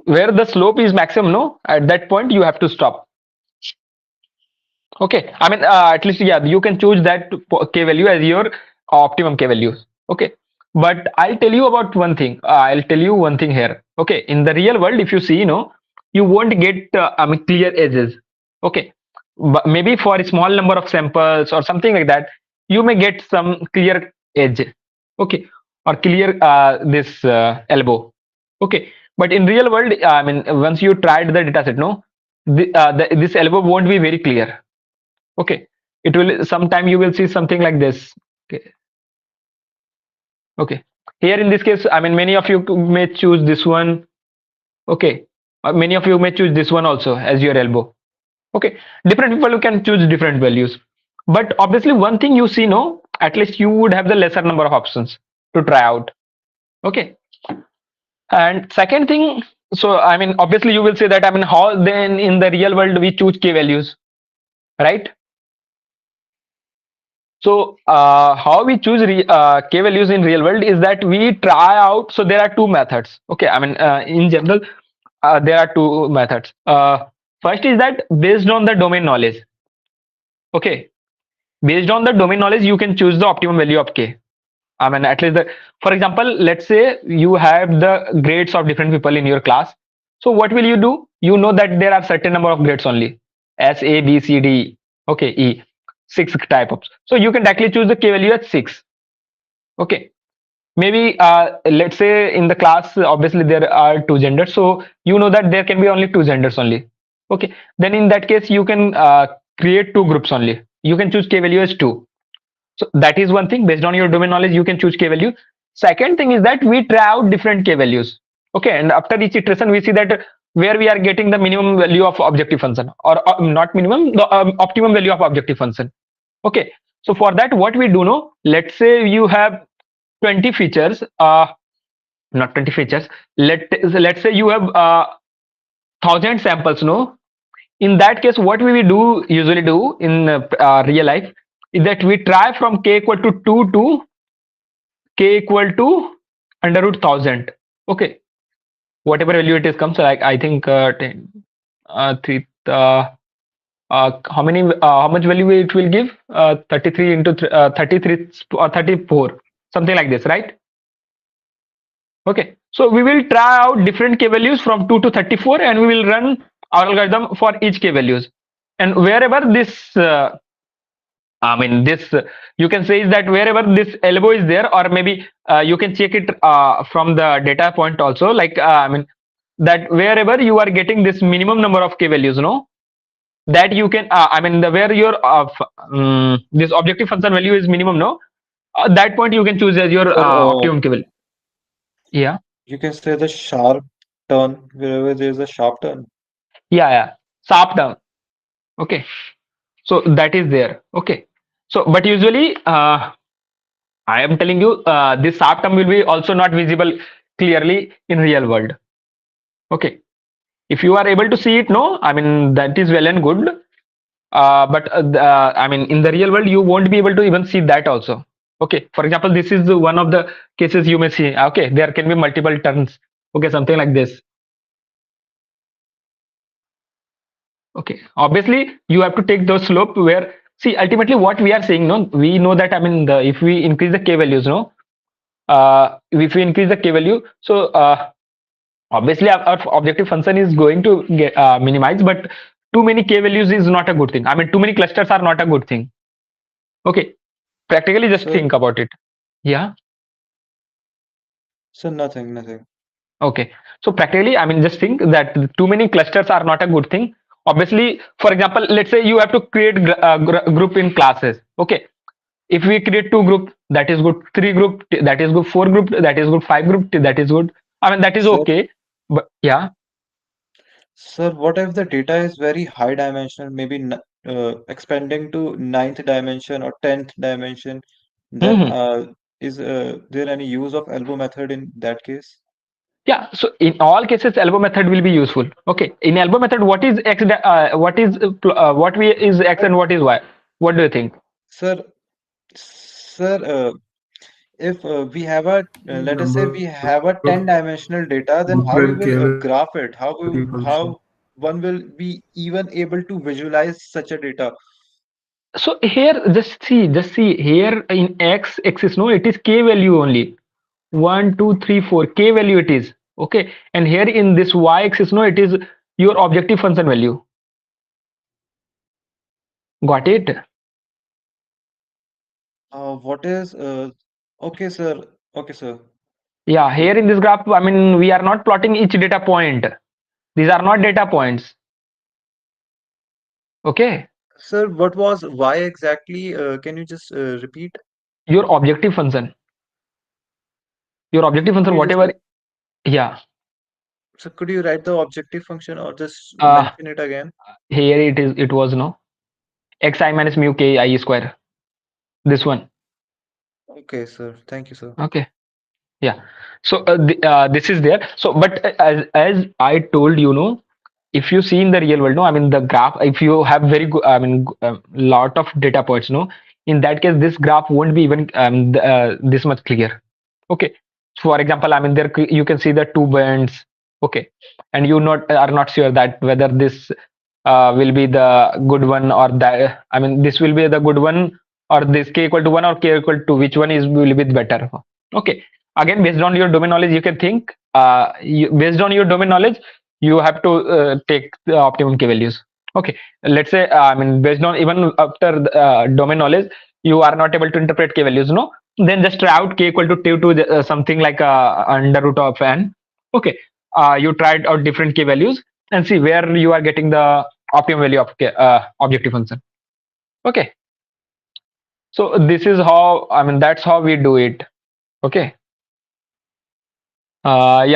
where the slope is maximum, no, at that point you have to stop. Okay, I mean at least you can choose that k value as your optimum k values. Okay, but I'll tell you about one thing. I'll tell you one thing here. Okay, in the real world, if you see, you won't get clear edges. Okay, but maybe for a small number of samples or something like that, you may get some clear edge. Okay, or clear this elbow. Okay, but in real world, once you tried the data set, no, this elbow won't be very clear. Okay, it will sometime you will see something like this. Okay, here in this case, many of you may choose this one. Okay, many of you may choose this one also as your elbow. Okay, different people can choose different values, but obviously one thing you see, no, at least you would have the lesser number of options to try out. Okay, and second thing, so obviously you will say that how then in the real world we choose k values, right? So how we choose k values in real world is that we try out. So there are two methods. Okay, in general there are two methods. First is that based on the domain knowledge. Okay, based on the domain knowledge you can choose the optimum value of k. At least for example, let's say you have the grades of different people in your class. So what will you do? You know that there are certain number of grades only, S, A, B, C, D, okay, E, 6 type of. So you can directly choose the k value at 6. Okay, maybe let's say in the class, obviously there are two genders, so you know that there can be only two genders only. Okay, then in that case you can create two groups only. You can choose k value as 2. So that is one thing. Based on your domain knowledge, you can choose k value. Second thing is that we try out different k values. Okay, and after each iteration, we see that where we are getting the minimum value of objective function, or not minimum, the optimum value of objective function. Okay, so for that, what we do know, let's say you have 20 features, not 20 features. Let's say you have 1,000 samples. No, in that case, what we will do usually do in real life is that we try from k equal to 2 to k equal to under root 1,000. Okay, whatever value it is comes, like I think 10, 3. How much value it will give? 33 into 33 or 34, something like this, right? Okay, so we will try out different k values from 2 to 34, and we will run our algorithm for each k values. And wherever this this you can say is that wherever this elbow is there, or maybe you can check it from the data point also, like that wherever you are getting this minimum number of k values, that you can the where your this objective function value is minimum, that point you can choose as your Sir, optimum k value. Yeah, you can say the sharp turn wherever there is a sharp turn. yeah, sharp down. Okay, so that is there. Okay, so but usually I am telling you, this sharp term will be also not visible clearly in real world. Okay, if you are able to see it, no, that is well and good. But in the real world, you won't be able to even see that also. Okay, for example, this is one of the cases you may see. Okay, there can be multiple turns. Okay, something like this. Okay, obviously you have to take those slope where, see, ultimately what we are saying, no, we know that, I mean, if we increase the k values, no, if we increase the k value, so obviously our objective function is going to get minimized, but too many k values is not a good thing. I mean, too many clusters are not a good thing. Okay, practically just Sir, think about it. Yeah. sir, nothing. Okay, so practically, I mean, just think that too many clusters are not a good thing. Obviously, for example, let's say you have to create group in classes. Okay, if we create two group, that is good. Three group, that is good. Four group, that is good. Five group, that is good. I mean, that is Sir, okay. But yeah. sir, what if the data is very high dimensional, maybe expanding to ninth dimension or 10th dimension? Then Mhm. is there any use of elbow method in that case? Yeah, so in all cases, elbow method will be useful. Okay, in elbow method, what is x? What we is x and what is y? What do you think? Sir, sir, if we have a let us say Number we have a of 10-dimensional data, then how we different will cavity graph it? function. How one will be even able to visualize such a data? So here, just see here in x axis, no, it is k value only. 1, 2, 3, 4 k value it is. Okay, and here in this y axis, no, it is your objective function value. Got it? What is okay, sir. Okay, sir. Yeah, here in this graph, I mean, we are not plotting each data point. These are not data points. Okay, Sir, what was why exactly? Can you just repeat? your objective function. Your objective Could function, you just whatever. Yeah. so could you write the objective function or just Uh, mention it again? here it is. It was no xi minus mu k I square. This one. Okay, sir. Thank you, sir. Okay. Yeah. So this is there. So, but as I told you, know, if you see in the real world, no, I mean the graph. If you have very good, I mean, lot of data points, no, in that case, this graph won't be even this much clear. Okay. For example, I mean, there you can see the two bands. Okay, and you not are not sure that whether this will be the good one or that. I mean, this will be the good one or this k equal to 1 or k equal to which one is will be better. Okay, again, based on your domain knowledge, you can think. Based on your domain knowledge, you have to take the optimum k values. Okay, let's say I mean, based on even after the, domain knowledge, you are not able to interpret k values, no, then just try out k equal to 2 to something like under root of n. Okay, you tried out different k values and see where you are getting the optimum value of objective function. Okay, so this is how, I mean, that's how we do it. Okay. Yeah.